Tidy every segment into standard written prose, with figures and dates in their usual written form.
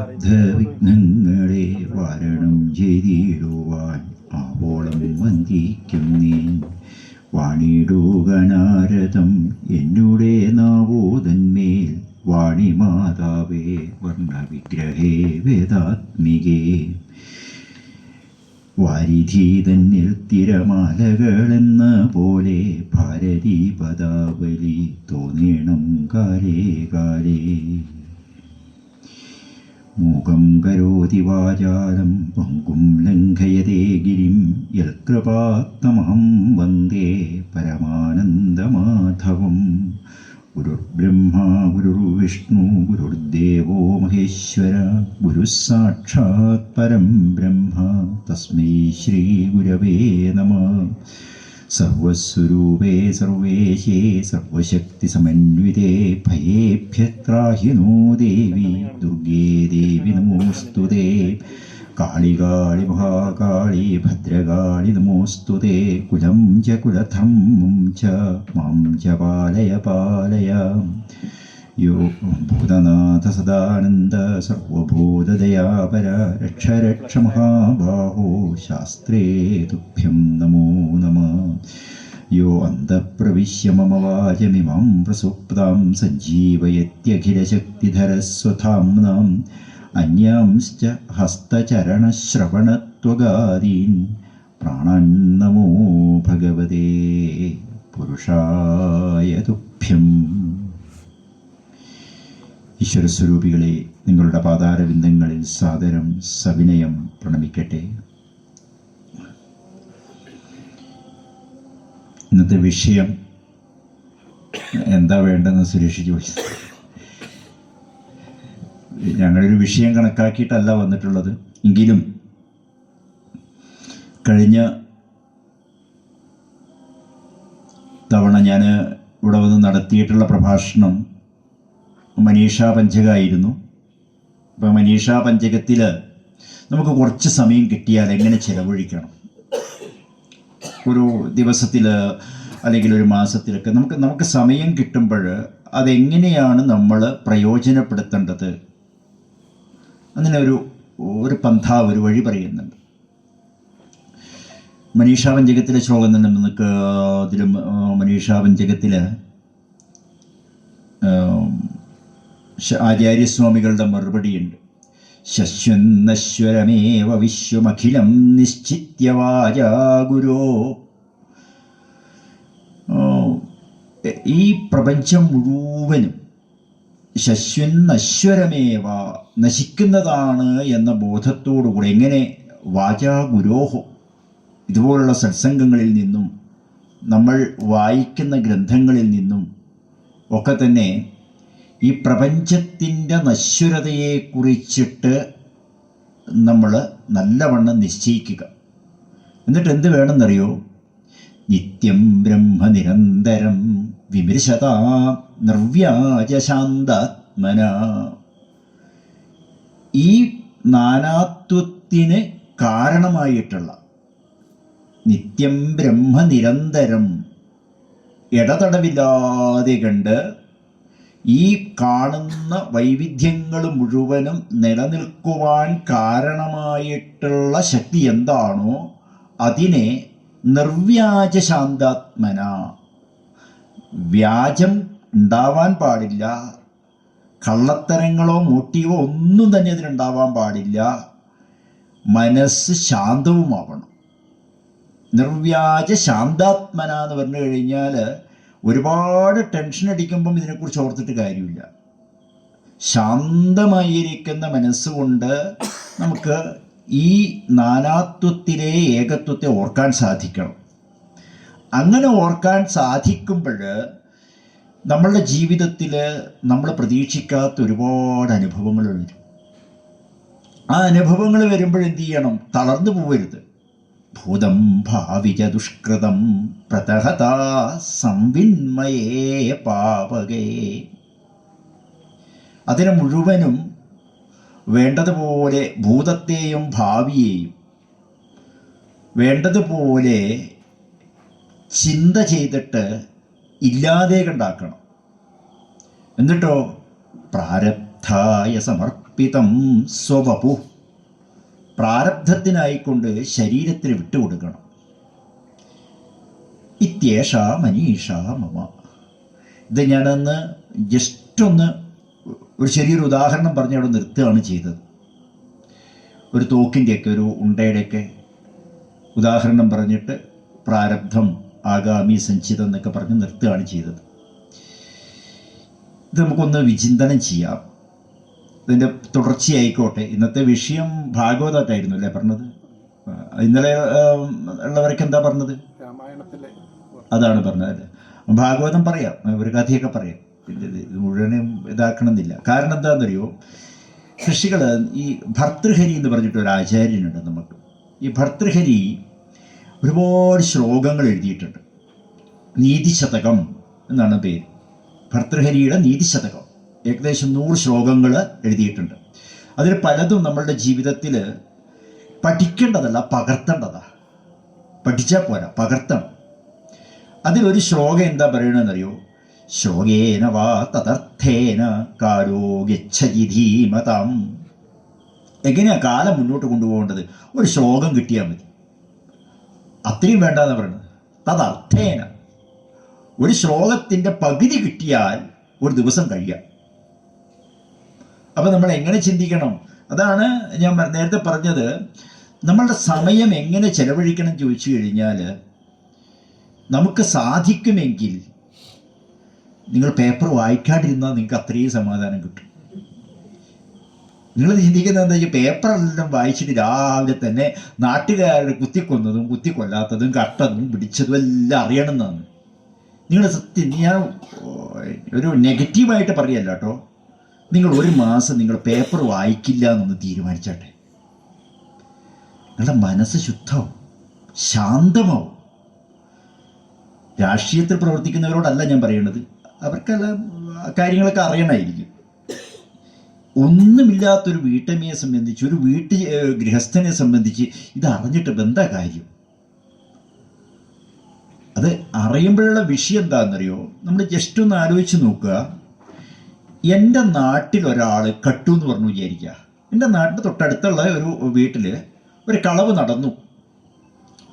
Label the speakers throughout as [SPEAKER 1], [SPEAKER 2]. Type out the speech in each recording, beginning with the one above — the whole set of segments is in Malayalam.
[SPEAKER 1] പ്രാരബ്ധ വിഘ്നങ്ങളെ വാരണം ചെയ്തിടുവാൻ ആവോളം വന്ദിക്കും നീ. വാണിടുകനാരദം എന്നുടെ നാവോതന്മേൽ വാണിമാതാവേ വർണ്ണവിഗ്രഹേ വേദാത്മികേ. വാരിധി തന്നിൽ തിരമാലകളെന്ന പോലെ ഭാരതി പദാവലി തോന്നേണം കാലേ കാലേ. മൂകം കരോതി വാചാലം പങ്കും ലംഘയതേ ഗിരിം യൽകൃപാത്തമഹം വന്ദേ പരമാനന്ദമാധവം. ഗുരുർബ്രഹ്മ ഗുരുർവിഷ്ണു ഗുരുർദേവോ മഹേശ്വര ഗുരുസാക്ഷാത് പരം ബ്രഹ്മ തസ്മൈ ശ്രീ ഗുരവേ നമഃ. സർവസ്വരൂപേ സർവേശേ സർവശക്തിസമന്വിതേ ഭയേഭ്യത്രാഹി നോ ദേവി ദുർഗേ ദേവി നമോസ്തുതേ. കാളി കാളി മഹാകാളി ഭദ്രകാളി നമോസ്തുതേ. കുലം ച കുലധർമ്മം ച മാം ച പാലയ പാലയ. യോ ഭൂതനാഥ സദാനന്ദ സർവഭൂതദയാപര രക്ഷ രക്ഷ മഹാബാഹോ ശാസ്ത്രേ തുഭ്യം നമോ നമഃ. യോ അന്തഃപ്രവിശ്യ മമ വാചമിമാം പ്രസുപ്താം സഞ്ജീവയത്യഖിലശക്തിധരസ്വധാംനാം അന്യാംശ്ച ഹസ്തചരണശ്രവണത്വഗാദീൻ പ്രാണൻ നമോ ഭഗവതേ പുരുഷായ തുഭ്യം. ഈശ്വരസ്വരൂപികളെ, നിങ്ങളുടെ പാതാരവിന്ദങ്ങളിൽ സാദരം സവിനയം പ്രണമിക്കട്ടെ. ഇന്നത്തെ വിഷയം എന്താ വേണ്ടെന്ന് സുരേഷ് ചോദിച്ചത്. ഞങ്ങളൊരു വിഷയം കണക്കാക്കിയിട്ടല്ല വന്നിട്ടുള്ളത്. എങ്കിലും കഴിഞ്ഞ തവണ ഞാൻ ഇവിടെ വന്ന് നടത്തിയിട്ടുള്ള പ്രഭാഷണം മനീഷാ പഞ്ചകമായിരുന്നു. അപ്പോൾ മനീഷാ പഞ്ചകത്തിൽ നമുക്ക് കുറച്ച് സമയം കിട്ടിയാൽ എങ്ങനെ ചിലവഴിക്കണം, ഒരു ദിവസത്തിൽ അല്ലെങ്കിൽ ഒരു മാസത്തിലൊക്കെ നമുക്ക് സമയം കിട്ടുമ്പോൾ അതെങ്ങനെയാണ് നമ്മൾ പ്രയോജനപ്പെടുത്തേണ്ടത്, അങ്ങനെ ഒരു പന്ഥാവ്, ഒരു വഴി പറയുന്നുണ്ട്. മനീഷാ പഞ്ചകത്തിലെ ശ്ലോകം തന്നെ നമുക്ക് അതിലും മനീഷാ പഞ്ചകത്തിൽ ആചാര്യസ്വാമികളുടെ മറുപടിയുണ്ട്. ശശ്വന്നശ്വരമേവ വിശ്വമഖിലം നിശ്ചിത്യവാചാ ഗുരോ. ഈ പ്രപഞ്ചം മുഴുവനും ശശ്വന്നശ്വരമേവ നശിക്കുന്നതാണ് എന്ന ബോധത്തോടുകൂടെ എങ്ങനെ വാചാ ഗുരോഹോ, ഇതുപോലുള്ള സത്സംഗങ്ങളിൽ നിന്നും നമ്മൾ വായിക്കുന്ന ഗ്രന്ഥങ്ങളിൽ നിന്നും ഒക്കെ തന്നെ ഈ പ്രപഞ്ചത്തിൻ്റെ നശ്വരതയെക്കുറിച്ചിട്ട് നമ്മൾ നല്ലവണ്ണം നിശ്ചയിക്കുക. എന്നിട്ട് എന്ത് വേണമെന്നറിയോ? നിത്യം ബ്രഹ്മ നിരന്തരം വിമൃശതാ നിർവ്യാജശാന്താത്മന. ഈ നാനാത്വത്തിന് കാരണമായിട്ടുള്ള നിത്യം ബ്രഹ്മ നിരന്തരം ഇടതടവില്ലാതെ കണ്ട് ഈ കാണുന്ന വൈവിധ്യങ്ങൾ മുഴുവനും നിലനിൽക്കുവാൻ കാരണമായിട്ടുള്ള ശക്തി എന്താണോ അതിനെ നിർവ്യാജശാന്താത്മന, വ്യാജം ഉണ്ടാവാൻ പാടില്ല, കള്ളത്തരങ്ങളോ മോട്ടീവോ ഒന്നും തന്നെ അതിനുണ്ടാവാൻ പാടില്ല, മനസ്സ് ശാന്തവുമാവണം. നിർവ്യാജ ശാന്താത്മന എന്ന് പറഞ്ഞു കഴിഞ്ഞാൽ ഒരുപാട് ടെൻഷൻ അടിക്കുമ്പം ഇതിനെക്കുറിച്ച് ഓർത്തിട്ട് കാര്യമില്ല. ശാന്തമായിരിക്കുന്ന മനസ്സുകൊണ്ട് നമുക്ക് ഈ നാനാത്വത്തിലെ ഏകത്വത്തെ ഓർക്കാൻ സാധിക്കണം. അങ്ങനെ ഓർക്കാൻ സാധിക്കുമ്പോൾ നമ്മളുടെ ജീവിതത്തിൽ നമ്മൾ പ്രതീക്ഷിക്കാത്ത ഒരുപാട് അനുഭവങ്ങൾ വരും. ആ അനുഭവങ്ങൾ വരുമ്പോഴെന്ത് ചെയ്യണം? തളർന്നു പോവരുത്. ഭൂതം ഭാവിജ ദുഷ്കൃതം പ്രതഹതാ സംവിന്മയേ പാപകേ. അതിനെ മുഴുവനും വേണ്ടതുപോലെ ഭൂതത്തെയും ഭാവിയെയും വേണ്ടതുപോലെ ചിന്ത ചെയ്തിട്ട് ഇല്ലാതെ കണ്ടാക്കണം. എന്നിട്ടോ പ്രാരബ്ധായ സമർപ്പിതാം സമർപ്പിതം സ്വവപു, പ്രാരബ്ധത്തിനായിക്കൊണ്ട് ശരീരത്തിന് വിട്ടുകൊടുക്കണം. ഇത്യേഷ മനീഷ മമ. ഇത് ഞാനൊന്ന് ജസ്റ്റ് ഒന്ന് ഒരു ചെറിയൊരു ഉദാഹരണം പറഞ്ഞ് അവിടെ നിർത്തുകയാണ് ചെയ്തത്. ഒരു തോക്കിൻ്റെയൊക്കെ ഒരു ഉണ്ടയുടെയൊക്കെ ഉദാഹരണം പറഞ്ഞിട്ട് പ്രാരബ്ധം ആഗാമി സഞ്ചിതം എന്നൊക്കെ പറഞ്ഞ് നിർത്തുകയാണ് ചെയ്തത്. ഇത് നമുക്കൊന്ന് വിചിന്തനം ചെയ്യാം. ഇതിൻ്റെ തുടർച്ചയായിക്കോട്ടെ. ഇന്നത്തെ വിഷയം ഭാഗവതമായിട്ടായിരുന്നു അല്ലേ പറഞ്ഞത്? ഇന്നലെ ഉള്ളവരൊക്കെ എന്താ പറഞ്ഞത്? അതാണ് പറഞ്ഞത്. ഭാഗവതം പറയാം, ഒരു കഥയൊക്കെ പറയാം. ഇത് മുഴുവനും ഇതാക്കണമെന്നില്ല. കാരണം എന്താണെന്നറിയോ, ഋഷികൾ ഈ ഭർതൃഹരി എന്ന് പറഞ്ഞിട്ട് ഒരു ആചാര്യനുണ്ട് നമുക്ക്. ഈ ഭർതൃഹരി ഒരുപാട് ശ്ലോകങ്ങൾ എഴുതിയിട്ടുണ്ട്. നീതിശതകം എന്നാണ് പേര്. ഭർതൃഹരിയുടെ നീതിശതകം ഏകദേശം 100 ശ്ലോകങ്ങൾ എഴുതിയിട്ടുണ്ട്. അതിൽ പലതും നമ്മളുടെ ജീവിതത്തിൽ പഠിക്കേണ്ടതല്ല, പകർത്തേണ്ടതാണ്. പഠിച്ചാൽ പോരാ, പകർത്തണം. അതിലൊരു ശ്ലോകം എന്താ പറയണമെന്നറിയോ? ശ്ലോകേന വാ തദർത്ഥേന കാലോ ഗച്ഛതി ധീമതാം. എങ്ങനെയാണ് കാലം മുന്നോട്ട് കൊണ്ടുപോകേണ്ടത്? ഒരു ശ്ലോകം കിട്ടിയാൽ മതി. അത്രയും വേണ്ടെന്ന് പറയുന്നത്. തദർത്ഥേന, ഒരു ശ്ലോകത്തിൻ്റെ പകുതി കിട്ടിയാൽ ഒരു ദിവസം കഴിയാം. അപ്പം നമ്മൾ എങ്ങനെ ചിന്തിക്കണം? അതാണ് ഞാൻ നേരത്തെ പറഞ്ഞത്. നമ്മളുടെ സമയം എങ്ങനെ ചെലവഴിക്കണം ചോദിച്ചു കഴിഞ്ഞാൽ, നമുക്ക് സാധിക്കുമെങ്കിൽ നിങ്ങൾ പേപ്പർ വായിക്കാണ്ടിരുന്നാൽ നിങ്ങൾക്ക് അത്രയും സമാധാനം കിട്ടും. നിങ്ങൾ ചിന്തിക്കുന്നത് എന്താ വെച്ചാൽ, പേപ്പറെല്ലാം വായിച്ചിട്ട് രാവിലെ തന്നെ നാട്ടുകാരുടെ കുത്തിക്കൊന്നതും കുത്തിക്കൊല്ലാത്തതും കട്ടതും പിടിച്ചതും എല്ലാം അറിയണമെന്നാണ്. നിങ്ങൾ സത്യം, ഞാൻ ഒരു നെഗറ്റീവായിട്ട് പറയല്ല കേട്ടോ. നിങ്ങൾ ഒരു മാസം നിങ്ങൾ പേപ്പർ വായിക്കില്ല എന്നൊന്ന് തീരുമാനിച്ചാട്ടെ. നിങ്ങളുടെ മനസ്സ് ശുദ്ധമാവും, ശാന്തമാവും. രാഷ്ട്രീയത്തിൽ പ്രവർത്തിക്കുന്നവരോടല്ല ഞാൻ പറയുന്നത്, അവർക്കെല്ലാം കാര്യങ്ങളൊക്കെ അറിയണമായിരിക്കും. ഒന്നുമില്ലാത്തൊരു വീട്ടമ്മയെ സംബന്ധിച്ച്, ഒരു ഗൃഹസ്ഥനെ സംബന്ധിച്ച് ഇത് അറിഞ്ഞിട്ട് എന്താ കാര്യം? അത് അറിയുമ്പോഴുള്ള വിഷയം എന്താണെന്നറിയോ? നമ്മൾ ജസ്റ്റ് ഒന്ന് ആലോചിച്ച് നോക്കുക. എൻ്റെ നാട്ടിൽ ഒരാൾ കട്ടു എന്ന് പറഞ്ഞു വിചാരിക്കുക. എൻ്റെ നാട്ടിൽ തൊട്ടടുത്തുള്ള ഒരു വീട്ടിൽ ഒരു കളവ് നടന്നു.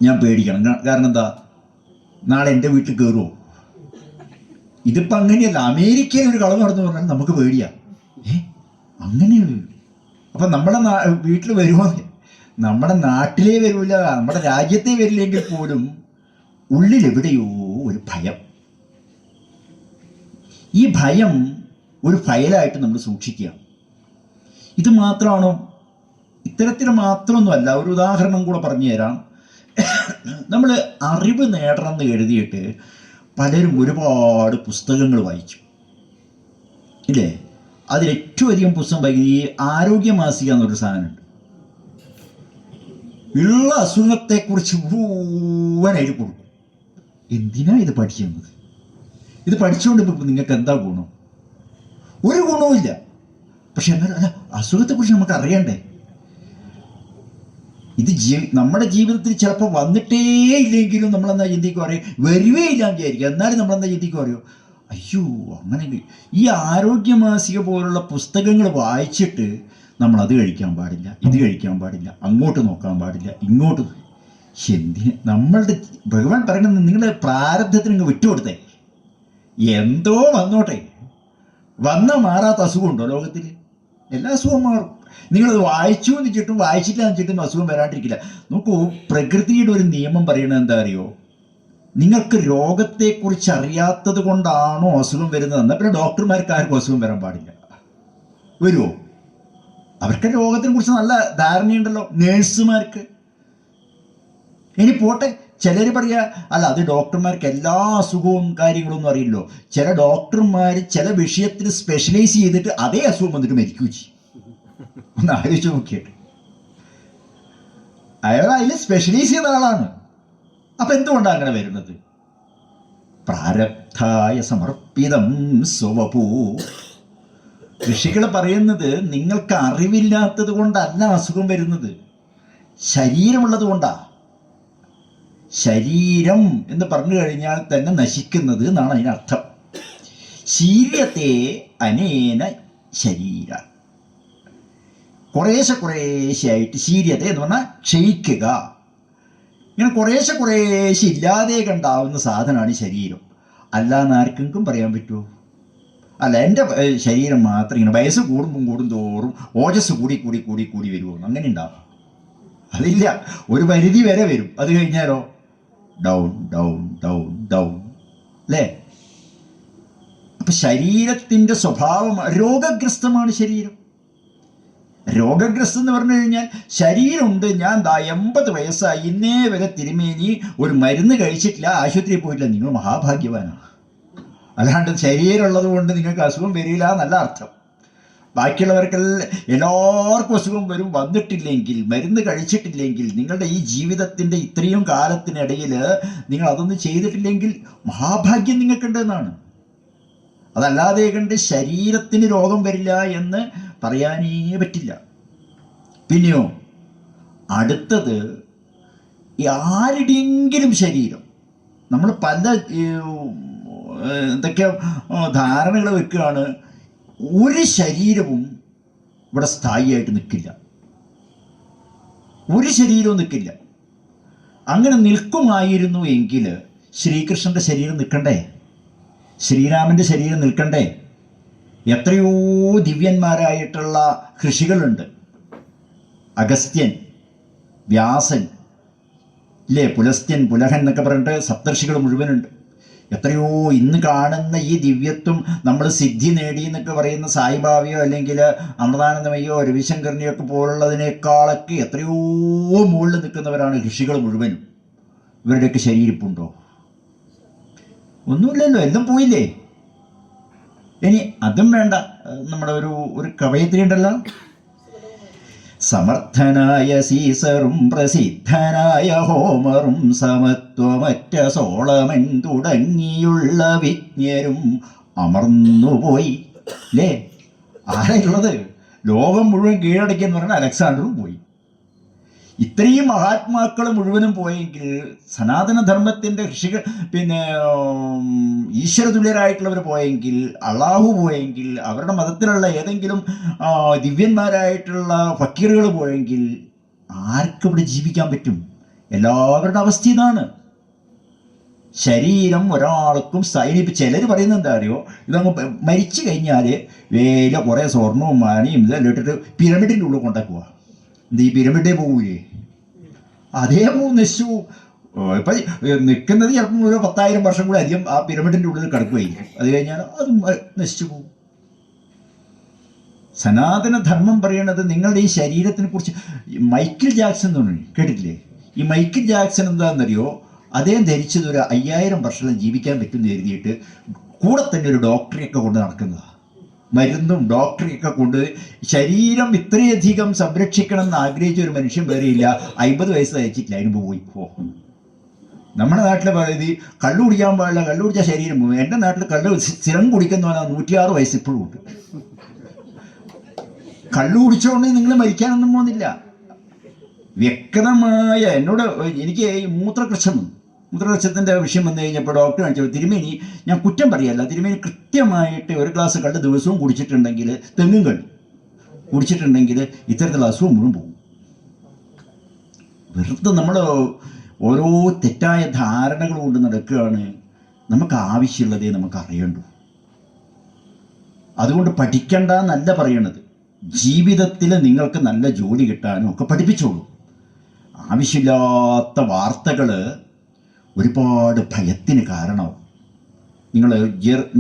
[SPEAKER 1] ഞാൻ പേടിക്കണം. കാരണം എന്താ? നാളെ എൻ്റെ വീട്ടിൽ കയറുമോ? ഇതിപ്പോൾ അങ്ങനെയല്ല. അമേരിക്കയിൽ ഒരു കളവ് നടന്നു പറഞ്ഞാൽ നമുക്ക് പേടിയാ. അങ്ങനെയുള്ളൂ. അപ്പം നമ്മുടെ വീട്ടിൽ വരുമോ? നമ്മുടെ നാട്ടിലേ വരില്ല, നമ്മുടെ രാജ്യത്തെ വരില്ലെങ്കിൽ പോലും ഉള്ളിലെവിടെയോ ഒരു ഭയം. ഈ ഭയം ഒരു ഫയലായിട്ട് നമ്മൾ സൂക്ഷിക്കുക. ഇത് മാത്രമാണോ? ഇത്തരത്തിൽ മാത്രമൊന്നുമല്ല. ഒരു ഉദാഹരണം കൂടെ പറഞ്ഞു തരാം. നമ്മൾ അറിവ് നേടണം എന്ന് എഴുതിയിട്ട് പലരും ഒരുപാട് പുസ്തകങ്ങൾ വായിച്ചു ഇല്ലേ? അതിലേറ്റവും അധികം പുസ്തകം വായിക്കുന്നത് ഈ ആരോഗ്യ മാസിക എന്നൊരു സാധനമുണ്ട്. ഉള്ള അസുഖത്തെക്കുറിച്ച് മുഴുവനായിട്ട് കൊടുക്കും. എന്തിനാ ഇത് പഠിക്കുന്നത്? ഇത് പഠിച്ചുകൊണ്ട് ഇപ്പം നിങ്ങൾക്ക് എന്താ ഗുണം? ഒരു ഗുണവുമില്ല. പക്ഷെ എന്നാലും അസുഖത്തെക്കുറിച്ച് നമുക്ക് അറിയണ്ടേ? ഇത് നമ്മുടെ ജീവിതത്തിൽ ചിലപ്പോൾ വന്നിട്ടേ ഇല്ലെങ്കിലും നമ്മളെന്താ ചിന്തിക്കുക അറിയോ? വരുവേ ഇല്ലാന്ന് വിചാരിക്കുക. എന്നാലും നമ്മളെന്താ ചിന്തിക്കുക അറിയോ? അയ്യോ അങ്ങനെ. ഈ ആരോഗ്യ മാസിക പോലുള്ള പുസ്തകങ്ങൾ വായിച്ചിട്ട് നമ്മൾ അത് കഴിക്കാൻ പാടില്ല, ഇത് കഴിക്കാൻ പാടില്ല, അങ്ങോട്ട് നോക്കാൻ പാടില്ല, ഇങ്ങോട്ട്. എന്തിന്? നമ്മളുടെ ഭഗവാൻ പറയുന്നത് നിങ്ങളുടെ പ്രാരബ്ധത്തിന് നിങ്ങൾ വിട്ടുകൊടുത്തേ. എന്തോ വന്നോട്ടെ. വന്നാൽ മാറാത്ത അസുഖമുണ്ടോ ലോകത്തിൽ? എല്ലാ അസുഖവും മാറും. നിങ്ങളത് വായിച്ചു എന്ന് വെച്ചിട്ടും വായിച്ചില്ല എന്ന് വെച്ചിട്ടും അസുഖം വരാണ്ടിരിക്കില്ല. നോക്കൂ, പ്രകൃതിയുടെ ഒരു നിയമം പറയണത് എന്താ അറിയോ? നിങ്ങൾക്ക് രോഗത്തെക്കുറിച്ച് അറിയാത്തത് കൊണ്ടാണോ അസുഖം വരുന്നതെന്ന്. പിന്നെ ഡോക്ടർമാർക്ക് ആർക്കും അസുഖം വരാൻ പാടില്ല. വരുമോ? അവർക്ക് രോഗത്തിനെ കുറിച്ച് നല്ല ധാരണയുണ്ടല്ലോ, നേഴ്സുമാർക്ക്. ഇനി പോട്ടെ, ചിലർ പറയാ അല്ല അത് ഡോക്ടർമാർക്ക് എല്ലാ അസുഖവും കാര്യങ്ങളൊന്നും അറിയില്ലോ. ചില ഡോക്ടർമാർ ചില വിഷയത്തിൽ സ്പെഷ്യലൈസ് ചെയ്തിട്ട് അതേ അസുഖം വന്നിട്ട് മരിക്കുകയും ചെയ്യും. ഒന്ന് ആലോചിച്ച് നോക്കിയിട്ട്. അയാൾ അതിൽ സ്പെഷ്യലൈസ് ചെയ്ത ആളാണ്. അപ്പൊ എന്തുകൊണ്ടാണ് അങ്ങനെ വരുന്നത്? പ്രാരബ്ധായ സമർപ്പിതം സ്വവപൂ. ഋഷികൾ പറയുന്നത് നിങ്ങൾക്ക് അറിവില്ലാത്തത് കൊണ്ടല്ല അസുഖം വരുന്നത്, ശരീരമുള്ളത് കൊണ്ടാ. ശരീരം എന്ന് പറഞ്ഞു കഴിഞ്ഞാൽ തന്നെ നശിക്കുന്നത് എന്നാണ് അതിനർത്ഥം. ശീര്യത്തെ അനേന ശരീര. കുറേശ്ശെയായിട്ട് ശീര്യത എന്ന് പറഞ്ഞാൽ ക്ഷയിക്കുക. ഇങ്ങനെ കുറേശ്ശെ ഇല്ലാതെ കണ്ടാവുന്ന സാധനമാണ് ശരീരം. അല്ലാന്ന് ആർക്കെങ്കിലും പറയാൻ പറ്റുമോ? അല്ല, എൻ്റെ ശരീരം മാത്രം ഇങ്ങനെ വയസ്സ് കൂടുന്തോറും ഓജസ് കൂടി വരുമോ? അങ്ങനെ ഉണ്ടാവും? അതില്ല. ഒരു പരിധി വരെ വരും. അത് കഴിഞ്ഞാലോ ഡൗൺ ഡൗൺ ഡൗൺ ഡൗൺ അല്ലേ? അപ്പൊ ശരീരത്തിൻ്റെ സ്വഭാവം രോഗഗ്രസ്തമാണ് ശരീരം. രോഗഗ്രസ്തം എന്ന് പറഞ്ഞു കഴിഞ്ഞാൽ ശരീരമുണ്ട്, ഞാൻ 80 വയസ്സായി, ഇന്നേ വരെ തിരുമേനി ഒരു മരുന്ന് കഴിച്ചിട്ടില്ല, ആശുപത്രിയിൽ പോയിട്ടില്ല. നിങ്ങൾ മഹാഭാഗ്യവാനാണ്. അല്ലാണ്ട് ശരീരമുള്ളത് കൊണ്ട് നിങ്ങൾക്ക് അസുഖം വരില്ല എന്നല്ല അർത്ഥം. ബാക്കിയുള്ളവർക്കെല്ലാം എല്ലാവർക്കും അസുഖം വരും. വന്നിട്ടില്ലെങ്കിൽ, മരുന്ന് കഴിച്ചിട്ടില്ലെങ്കിൽ, നിങ്ങളുടെ ഈ ജീവിതത്തിൻ്റെ ഇത്രയും കാലത്തിനിടയിൽ നിങ്ങൾ അതൊന്നും ചെയ്തിട്ടില്ലെങ്കിൽ മഹാഭാഗ്യം നിങ്ങൾക്കുണ്ടെന്നാണ്. അതല്ലാതെ കണ്ട് ശരീരത്തിന് രോഗം വരില്ല എന്ന് പറയാനേ പറ്റില്ല. പിന്നെയോ അടുത്തത്, ആരുടെയെങ്കിലും ശരീരം, നമ്മൾ പല എന്തൊക്കെ ധാരണകൾ വെക്കുകയാണ്. ഒരു ശരീരവും ഇവിടെ സ്ഥായിയായിട്ട് നിൽക്കില്ല. ഒരു ശരീരവും നിൽക്കില്ല. അങ്ങനെ നിൽക്കുമായിരുന്നു എങ്കിൽ ശ്രീകൃഷ്ണൻ്റെ ശരീരം നിൽക്കണ്ടേ? ശ്രീരാമൻ്റെ ശരീരം നിൽക്കണ്ടേ? എത്രയോ ദിവ്യന്മാരായിട്ടുള്ള ഋഷികളുണ്ട്. അഗസ്ത്യൻ, വ്യാസൻ, ഇല്ലേ, പുലസ്ത്യൻ, പുലഹൻ എന്നൊക്കെ പറഞ്ഞിട്ട് സപ്തർഷികൾ മുഴുവനുണ്ട്. എത്രയോ ഇന്ന് കാണുന്ന ഈ ദിവ്യത്വം നമ്മൾ സിദ്ധി നേടി എന്നൊക്കെ പറയുന്ന സായിബാബയോ അല്ലെങ്കിൽ അമൃതാനന്ദമയോ രവിശങ്കറിനെയോ ഒക്കെ പോലുള്ളതിനേക്കാളൊക്കെ എത്രയോ മുകളിൽ നിൽക്കുന്നവരാണ് ഋഷികൾ മുഴുവനും. ഇവരുടെയൊക്കെ ശരീരപ്പുണ്ടോ? ഒന്നുമില്ലല്ലോ, എല്ലാം പോയില്ലേ. ഇനി അതും വേണ്ട. നമ്മുടെ ഒരു കവയത്രി ഉണ്ടല്ലോ, സമർത്ഥനായ സീസറും പ്രസിദ്ധനായ ഹോമറും സമത്വമറ്റ സോളമൻ തുടങ്ങിയുള്ള വിജ്ഞരും അമർന്നുപോയി. അല്ലേ? ആരായുള്ളത്? ലോകം മുഴുവൻ കീഴടക്കിയെന്ന് പറഞ്ഞാൽ അലക്സാണ്ടറും പോയി. ഇത്രയും മഹാത്മാക്കൾ മുഴുവനും പോയെങ്കിൽ, സനാതനധർമ്മത്തിൻ്റെ ഋഷികൾ, പിന്നെ ഈശ്വരതുല്യരായിട്ടുള്ളവർ പോയെങ്കിൽ, അള്ളാഹു പോയെങ്കിൽ, അവരുടെ മതത്തിലുള്ള ഏതെങ്കിലും ദിവ്യന്മാരായിട്ടുള്ള ഫക്കീറുകൾ പോയെങ്കിൽ ആർക്കും ഇവിടെ ജീവിക്കാൻ പറ്റും? എല്ലാവരുടെ അവസ്ഥ ഇതാണ്. ശരീരം ഒരാൾക്കും ഇനിയിപ്പോൾ ചിലർ പറയുന്നത് എന്താ അറിയോ, ഇതങ്ങ് മരിച്ചു കഴിഞ്ഞാൽ വേല കുറേ സ്വർണവും മാനിയും ഇതെല്ലാം ഇട്ടിട്ട് പിരമിഡിൻ്റെ ഉള്ളിൽ കൊണ്ടാക്കുക. എന്ത്, ഈ പിരമിഡേ പോകൂലേ? അതേ പോവും, നശിച്ചു. ഇപ്പം നിൽക്കുന്നത് ചിലപ്പം ഒരു 10,000 വർഷം കൂടി അധികം ആ പിരമിഡിൻ്റെ ഉള്ളിൽ കിടക്കുകയായിരിക്കും. അത് കഴിഞ്ഞാൽ അതും നശിച്ചു പോകും. സനാതനധർമ്മം പറയണത് നിങ്ങളുടെ ഈ ശരീരത്തിനെ കുറിച്ച്. മൈക്കിൾ ജാക്സൺ എന്ന് പറഞ്ഞു കേട്ടിട്ടില്ലേ? ഈ മൈക്കിൾ ജാക്സൺ എന്താണെന്നറിയോ, അദ്ദേഹം ധരിച്ചത് ഒരു 5000 വർഷം ജീവിക്കാൻ പറ്റുമെന്ന് എഴുതിയിട്ട് കൂടെ തന്നെ ഒരു ഡോക്ടറെയൊക്കെ കൊണ്ട് നടക്കുന്നതാണ്. മരുന്നും ഡോക്ടറെയൊക്കെ കൊണ്ട് ശരീരം ഇത്രയധികം സംരക്ഷിക്കണം എന്ന് ആഗ്രഹിച്ച ഒരു മനുഷ്യൻ വേറെയില്ല. 50 വയസ്സ് തയ്ച്ചിട്ടില്ല, അതിന് പോയി. നമ്മുടെ നാട്ടിൽ പറയുന്നത് കള്ളു കുടിക്കാൻ പാടില്ല, കള്ളു കുടിച്ചാൽ ശരീരം പോകും. എൻ്റെ നാട്ടിൽ കള്ളു സ്ഥിരം കുടിക്കുന്നവനാണ് 106 വയസ്സ് ഇപ്പോഴും ഉണ്ട്. കള്ളു കുടിച്ചോണ്ട് നിങ്ങൾ മരിക്കാനൊന്നും പോകുന്നില്ല. വ്യക്തമായ എന്നോട് എനിക്ക് ഈ മൂത്രകൃഷത്തിൻ്റെ വിഷയം വന്നു കഴിഞ്ഞപ്പോൾ ഡോക്ടർ കാണിച്ചപ്പോൾ, തിരുമേനി ഞാൻ കുറ്റം പറയല്ല, തിരുമേനി കൃത്യമായിട്ട് ഒരു ഗ്ലാസ് കള്ള് ദിവസവും കുടിച്ചിട്ടുണ്ടെങ്കിൽ, തെങ്ങും കള്ള് കുടിച്ചിട്ടുണ്ടെങ്കിൽ ഇത്തരത്തിലുള്ള അസുഖം മുഴുവൻ പോകും. വെറുതെ നമ്മൾ ഓരോ തെറ്റായ ധാരണകൾ കൊണ്ട് നടക്കുകയാണ്. നമുക്ക് ആവശ്യമുള്ളതേ നമുക്ക് അറിയണ്ടു. അതുകൊണ്ട് പഠിക്കണ്ട എന്നല്ല പറയണത്. ജീവിതത്തിൽ നിങ്ങൾക്ക് നല്ല ജോലി കിട്ടാനും ഒക്കെ പഠിപ്പിച്ചോളൂ. ആവശ്യമില്ലാത്ത വാർത്തകൾ ഒരുപാട് ഭയത്തിന് കാരണമാവും.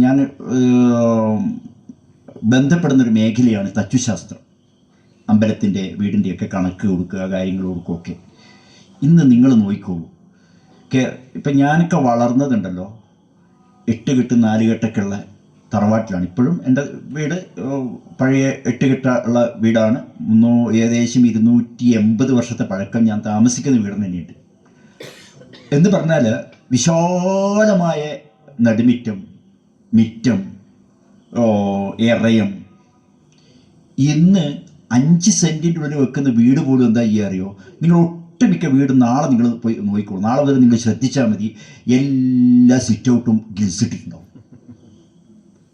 [SPEAKER 1] ഞാൻ ബന്ധപ്പെടുന്നൊരു മേഖലയാണ് തച്ചുശാസ്ത്രം. അമ്പലത്തിൻ്റെ വീടിൻ്റെയൊക്കെ കണക്ക് കൊടുക്കുക, കാര്യങ്ങൾ കൊടുക്കുകയൊക്കെ. ഇന്ന് നിങ്ങൾ നോക്കിക്കോളൂ. ഇപ്പം ഞാനൊക്കെ വളർന്നതുണ്ടല്ലോ 8 കെട്ട് 4 കെട്ടൊക്കെ ഉള്ള തറവാട്ടിലാണ്. ഇപ്പോഴും എൻ്റെ വീട് പഴയ 8 കെട്ടുള്ള വീടാണ്. ഏകദേശം 280 വർഷത്തെ പഴക്കം ഞാൻ താമസിക്കുന്ന വീട് തന്നെയുണ്ട്. എന്ന് പറഞ്ഞാൽ വിശാലമായ നടുമിറ്റം, മിറ്റം, എറയം. ഇന്ന് 5 സെൻറ്റിൻ്റെ ഉള്ളിൽ വെക്കുന്ന വീട് പോലും എന്താ ചെയ്യുക അറിയോ? നിങ്ങൾ ഒട്ടുമിക്ക വീട് നാളെ നിങ്ങൾ പോയി നോക്കിക്കോളൂ. നാളെ മുതൽ നിങ്ങൾ ശ്രദ്ധിച്ചാൽ മതി, എല്ലാ സിറ്റ് ഔട്ടും ഗ്രിൽസ് ഇട്ടിട്ടുണ്ടാവും.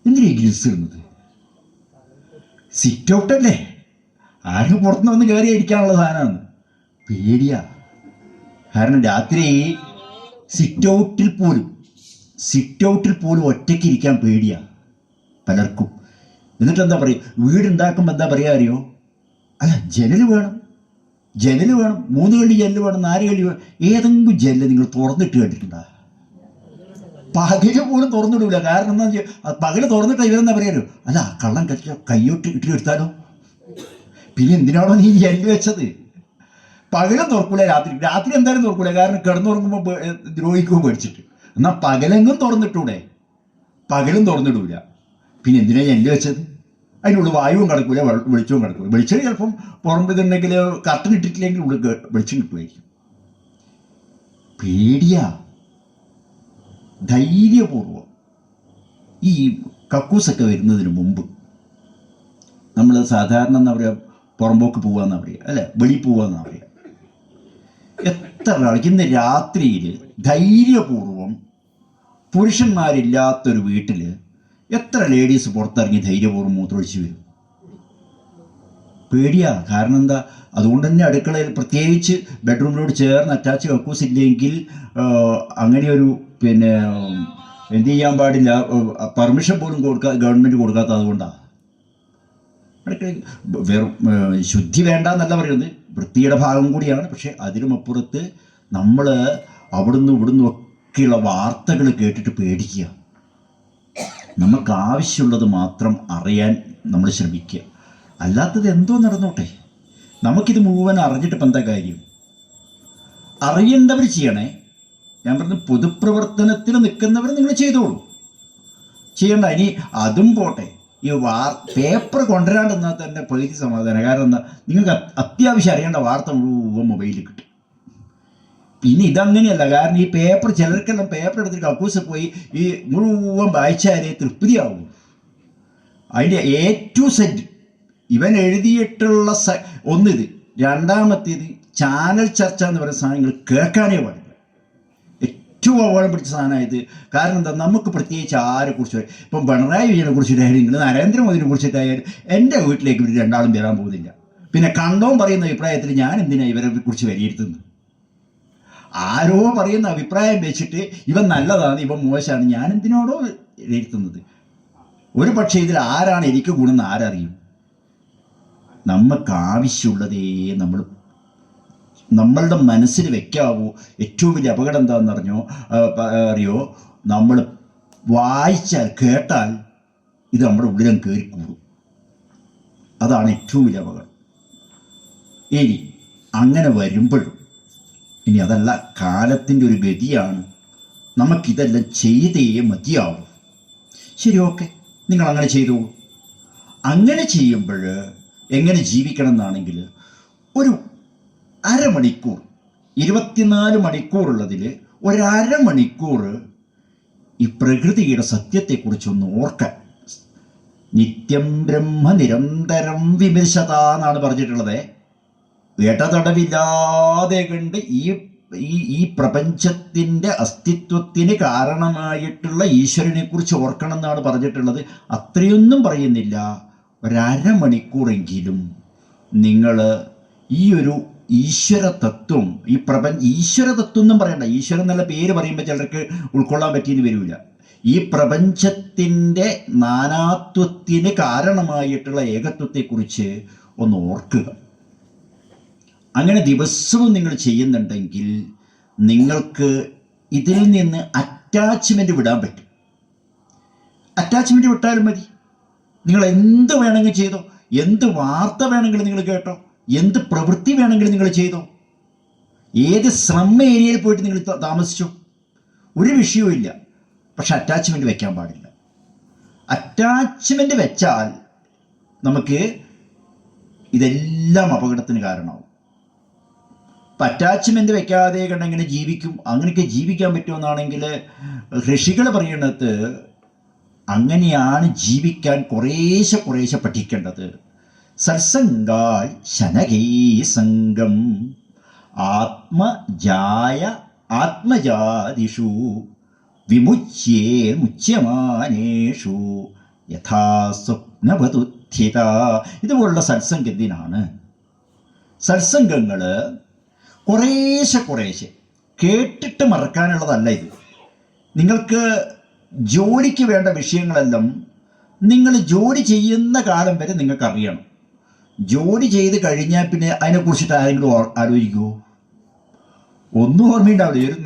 [SPEAKER 1] എന്തിനാ ഈ ഗ്രിൽസ് ഇടുന്നത്? സിറ്റ് ഔട്ടല്ലേ? ആരും പുറത്തുനിന്ന് വന്ന് കയറി ഇരിക്കാനുള്ള സാധനമാണ്. പേടിയാ. കാരണം രാത്രി സിറ്റ് ഔട്ടിൽ പോലും ഒറ്റയ്ക്ക് ഇരിക്കാൻ പേടിയാ പലർക്കും. എന്നിട്ട് എന്താ പറയുക, വീടുണ്ടാക്കുമ്പോൾ എന്താ പറയുക അറിയോ? അല്ല, ജനൽ വേണം, 3 കള്ളി ജനൽ വേണം, 4 കള്ളി വേണം. ഏതെങ്കിലും ജനൽ നിങ്ങൾ തുറന്നിട്ട് കണ്ടിട്ടുണ്ടോ? പകല് പോലും തുറന്നിടില്ല. കാരണം എന്താ വെച്ചാൽ പകല് തുറന്നിട്ട് ഇവരെന്താ പറയാലോ, അല്ല കള്ളം കയ്യോട്ട് ഇട്ടെടുത്താലോ, പിന്നെ എന്തിനാണോ നീ ജനൽ വെച്ചത്? പകലും തുറക്കൂല, രാത്രി എന്തായാലും തുറക്കൂല, കാരണം കിടന്നുറങ്ങുമ്പോൾ ദ്രോഹിക്കുമ്പോൾ പേടിച്ചിട്ട്. എന്നാൽ പകലെങ്ങും തുറന്നിട്ടൂടെ? പകലും തുറന്നിടൂല, പിന്നെ എന്തിനാ ജനൽ വെച്ചത്? അതിനുള്ള വായുവും കിടക്കൂല, വെളിച്ചവും കിടക്കൂല. വെളിച്ചം ചിലപ്പം പുറമ്പെന്നുണ്ടെങ്കിൽ കർട്ടൻ ഇട്ടിട്ടില്ലെങ്കിൽ ഉള്ളിൽ വെളിച്ചം കിട്ടുമായിരിക്കും. പേടിയാ. ധൈര്യപൂർവം ഈ കക്കൂസൊക്കെ വരുന്നതിന് മുമ്പ് നമ്മൾ സാധാരണ എന്താ പറയുക, പുറമ്പോക്ക് പോവാന്നാ പറയുക, അല്ലെ വെളി പോവാന്നാ പറയുക. എത്ര ആൾക്ക് ഇന്ന് രാത്രിയിൽ ധൈര്യപൂർവം, പുരുഷന്മാരില്ലാത്തൊരു വീട്ടിൽ എത്ര ലേഡീസ് പുറത്തിറങ്ങി ധൈര്യപൂർവ്വം മൂത്രമൊഴിച്ച് വരും? പേടിയാ. കാരണം എന്താ? അതുകൊണ്ട് തന്നെ അടുക്കളയിൽ പ്രത്യേകിച്ച് ബെഡ്റൂമിനോട് ചേർന്ന് അറ്റാച്ച് കക്കൂസ് ഇല്ലെങ്കിൽ അങ്ങനെയൊരു എന്ത് ചെയ്യാൻ പാടില്ല, പെർമിഷൻ പോലും ഗവൺമെൻറ് കൊടുക്കാത്തത് അതുകൊണ്ടാണ്. വെറും ശുദ്ധി വേണ്ട എന്നല്ല പറയുന്നത്, വൃത്തിയുടെ ഭാഗം കൂടിയാണ്. പക്ഷെ അതിനുമപ്പുറത്ത് നമ്മൾ അവിടുന്ന് ഒക്കെയുള്ള വാർത്തകൾ കേട്ടിട്ട് പേടിക്കുക. നമുക്ക് ആവശ്യമുള്ളത് മാത്രം അറിയാൻ നമ്മൾ ശ്രമിക്കുക. അല്ലാത്തത് എന്തോ നടന്നോട്ടെ, നമുക്കിത് മുഴുവൻ അറിഞ്ഞിട്ട് ഇപ്പം എന്താ കാര്യം? അറിയേണ്ടവർ ചെയ്യണേ. ഞാൻ പറഞ്ഞു, പൊതുപ്രവർത്തനത്തിന് നിൽക്കുന്നവർ നിങ്ങൾ ചെയ്തോളൂ, ചെയ്യണ്ട. ഇനി അതും പോട്ടെ, ഈ പേപ്പർ കൊണ്ടുവരാണ്ടെന്നാൽ തന്നെ പകുതി സമാധാനം. കാരണം എന്താ, നിങ്ങൾക്ക് അത്യാവശ്യം അറിയേണ്ട വാർത്ത മുഴുവൻ മൊബൈലിൽ കിട്ടും. പിന്നെ ഇതങ്ങനെയല്ല. കാരണം ഈ പേപ്പർ, ചിലർക്കെല്ലാം പേപ്പർ എടുത്തിട്ട് കക്കൂസിൽ പോയി ഈ മുഴുവൻ വായിച്ചാലേ തൃപ്തിയാവും. അതിൻ്റെ A to Z ഇവൻ എഴുതിയിട്ടുള്ള ഒന്നിത്. രണ്ടാമത്തേത് ചാനൽ ചർച്ച എന്ന് പറയുന്ന സാധനങ്ങൾ കേൾക്കാനേ പാടില്ല. ഏറ്റവും അപകടം പിടിച്ച സാധനമായത്. കാരണം എന്താ, നമുക്ക് പ്രത്യേകിച്ച് ആരെക്കുറിച്ച്, ഇപ്പം പിണറായി വിജയനെ കുറിച്ചിട്ടായാലും നിങ്ങൾ നരേന്ദ്രമോദിനെ കുറിച്ചിട്ടായാലും എൻ്റെ വീട്ടിലേക്ക് ഇവർ രണ്ടാളും വരാൻ പോകുന്നില്ല. പിന്നെ കണ്ടോൻ പറയുന്ന അഭിപ്രായത്തിൽ ഞാൻ എന്തിനാണ് ഇവരെ കുറിച്ച് വിലയിരുത്തുന്നത്? ആരോ പറയുന്ന അഭിപ്രായം വെച്ചിട്ട് ഇവൻ നല്ലതാണ്, ഇവൻ മോശമാണ്, ഞാൻ എന്തിനോടോ വിലയിരുത്തുന്നത്? ഒരു പക്ഷേ ഇതിൽ ആരാണ് എനിക്ക് ഗുണമെന്ന് ആരറിയും? നമുക്ക് ആവശ്യമുള്ളതേ നമ്മളുടെ മനസ്സിൽ വെക്കാവൂ. ഏറ്റവും വലിയ അപകടം എന്താണെന്ന് അറിയോ? നമ്മൾ വായിച്ചാൽ, കേട്ടാൽ ഇത് നമ്മുടെ ഉള്ളിലും കയറിക്കൂടും. അതാണ് ഏറ്റവും വലിയ അപകടം. ഇനി അങ്ങനെ വരുമ്പോഴും, ഇനി അതല്ല, കാലത്തിൻ്റെ ഒരു ഗതിയാണ്, നമുക്കിതെല്ലാം ചെയ്തേ മതിയാവും. ശരി, ഓക്കെ, നിങ്ങൾ അങ്ങനെ ചെയ്തോളൂ. അങ്ങനെ ചെയ്യുമ്പോൾ എങ്ങനെ ജീവിക്കണം എന്നാണെങ്കിൽ, ഒരു അരമണിക്കൂർ, 24 മണിക്കൂറുള്ളതിൽ ഒരമണിക്കൂർ ഈ പ്രകൃതിയുടെ സത്യത്തെക്കുറിച്ചൊന്ന് ഓർക്കാൻ. നിത്യം ബ്രഹ്മ നിരന്തരം വിമർശത എന്നാണ് പറഞ്ഞിട്ടുള്ളത്. ഇടതടവില്ലാതെ കണ്ട് ഈ പ്രപഞ്ചത്തിൻ്റെ അസ്തിത്വത്തിന് കാരണമായിട്ടുള്ള ഈശ്വരനെക്കുറിച്ച് ഓർക്കണം എന്നാണ് പറഞ്ഞിട്ടുള്ളത്. അത്രയൊന്നും പറയുന്നില്ല. ഒരമണിക്കൂറെങ്കിലും നിങ്ങൾ ഈ ഒരു ഈശ്വര തത്വം, ഈശ്വര തത്വം എന്നും പറയണ്ട, ഈശ്വരൻ എന്നുള്ള പേര് പറയുമ്പോൾ ചിലർക്ക് ഉൾക്കൊള്ളാൻ പറ്റിയെന്ന് വരില്ല. ഈ പ്രപഞ്ചത്തിൻ്റെ നാനാത്വത്തിന് കാരണമായിട്ടുള്ള ഏകത്വത്തെക്കുറിച്ച് ഒന്ന് ഓർക്കുക. അങ്ങനെ ദിവസവും നിങ്ങൾ ചെയ്യുന്നുണ്ടെങ്കിൽ നിങ്ങൾക്ക് ഇതിൽ നിന്ന് അറ്റാച്ച്മെൻറ്റ് വിടാൻ പറ്റും. അറ്റാച്ച്മെൻറ്റ് വിട്ടാലും മതി. നിങ്ങൾ എന്ത് വേണമെങ്കിലും ചെയ്തോ, എന്ത് വാർത്ത വേണമെങ്കിലും നിങ്ങൾ കേട്ടോ, എന്ത് പ്രവൃത്തി വേണമെങ്കിലും നിങ്ങൾ ചെയ്തോ, ഏത് ശ്രമ ഏരിയയിൽ പോയിട്ട് നിങ്ങൾ താമസിച്ചോ, ഒരു വിഷയവും ഇല്ല. പക്ഷെ അറ്റാച്ച്മെൻറ്റ് വെക്കാൻ പാടില്ല. അറ്റാച്ച്മെൻറ്റ് വെച്ചാൽ നമുക്ക് ഇതെല്ലാം അപകടത്തിന് കാരണമാവും. അപ്പം അറ്റാച്ച്മെൻറ്റ് വെക്കാതെ കണ്ടെങ്ങനെ ജീവിക്കും? അങ്ങനെയൊക്കെ ജീവിക്കാൻ പറ്റുമെന്നാണെങ്കിൽ ഋഷികൾ പറയുന്നത് അങ്ങനെയാണ് ജീവിക്കാൻ കുറേശ്ശെ പഠിക്കേണ്ടത്. സത്സംഗാൽ ശനകേ സംഗം ആത്മജാതിഷു വിമുച്യേർമുച്യമാനേഷു യഥാ സ്വപ്നവതു പരിവർത്തിത. ഇതുപോലുള്ള സത്സംഗം എന്തിനാണ്? സത്സംഗങ്ങൾ കുറേശ്ശെ കേട്ടിട്ട് മറക്കാനുള്ളതല്ല ഇത്. നിങ്ങൾക്ക് ജോലിക്ക് വേണ്ട വിഷയങ്ങളെല്ലാം നിങ്ങൾ ജോലി ചെയ്യുന്ന കാലം വരെ നിങ്ങൾക്ക് അറിയണം. ജോലി ചെയ്ത് കഴിഞ്ഞാൽ പിന്നെ അതിനെക്കുറിച്ചിട്ട് ആരെങ്കിലും ആലോചിക്കുമോ? ഒന്നും ഓർമ്മയുണ്ടാവില്ല. ഒരു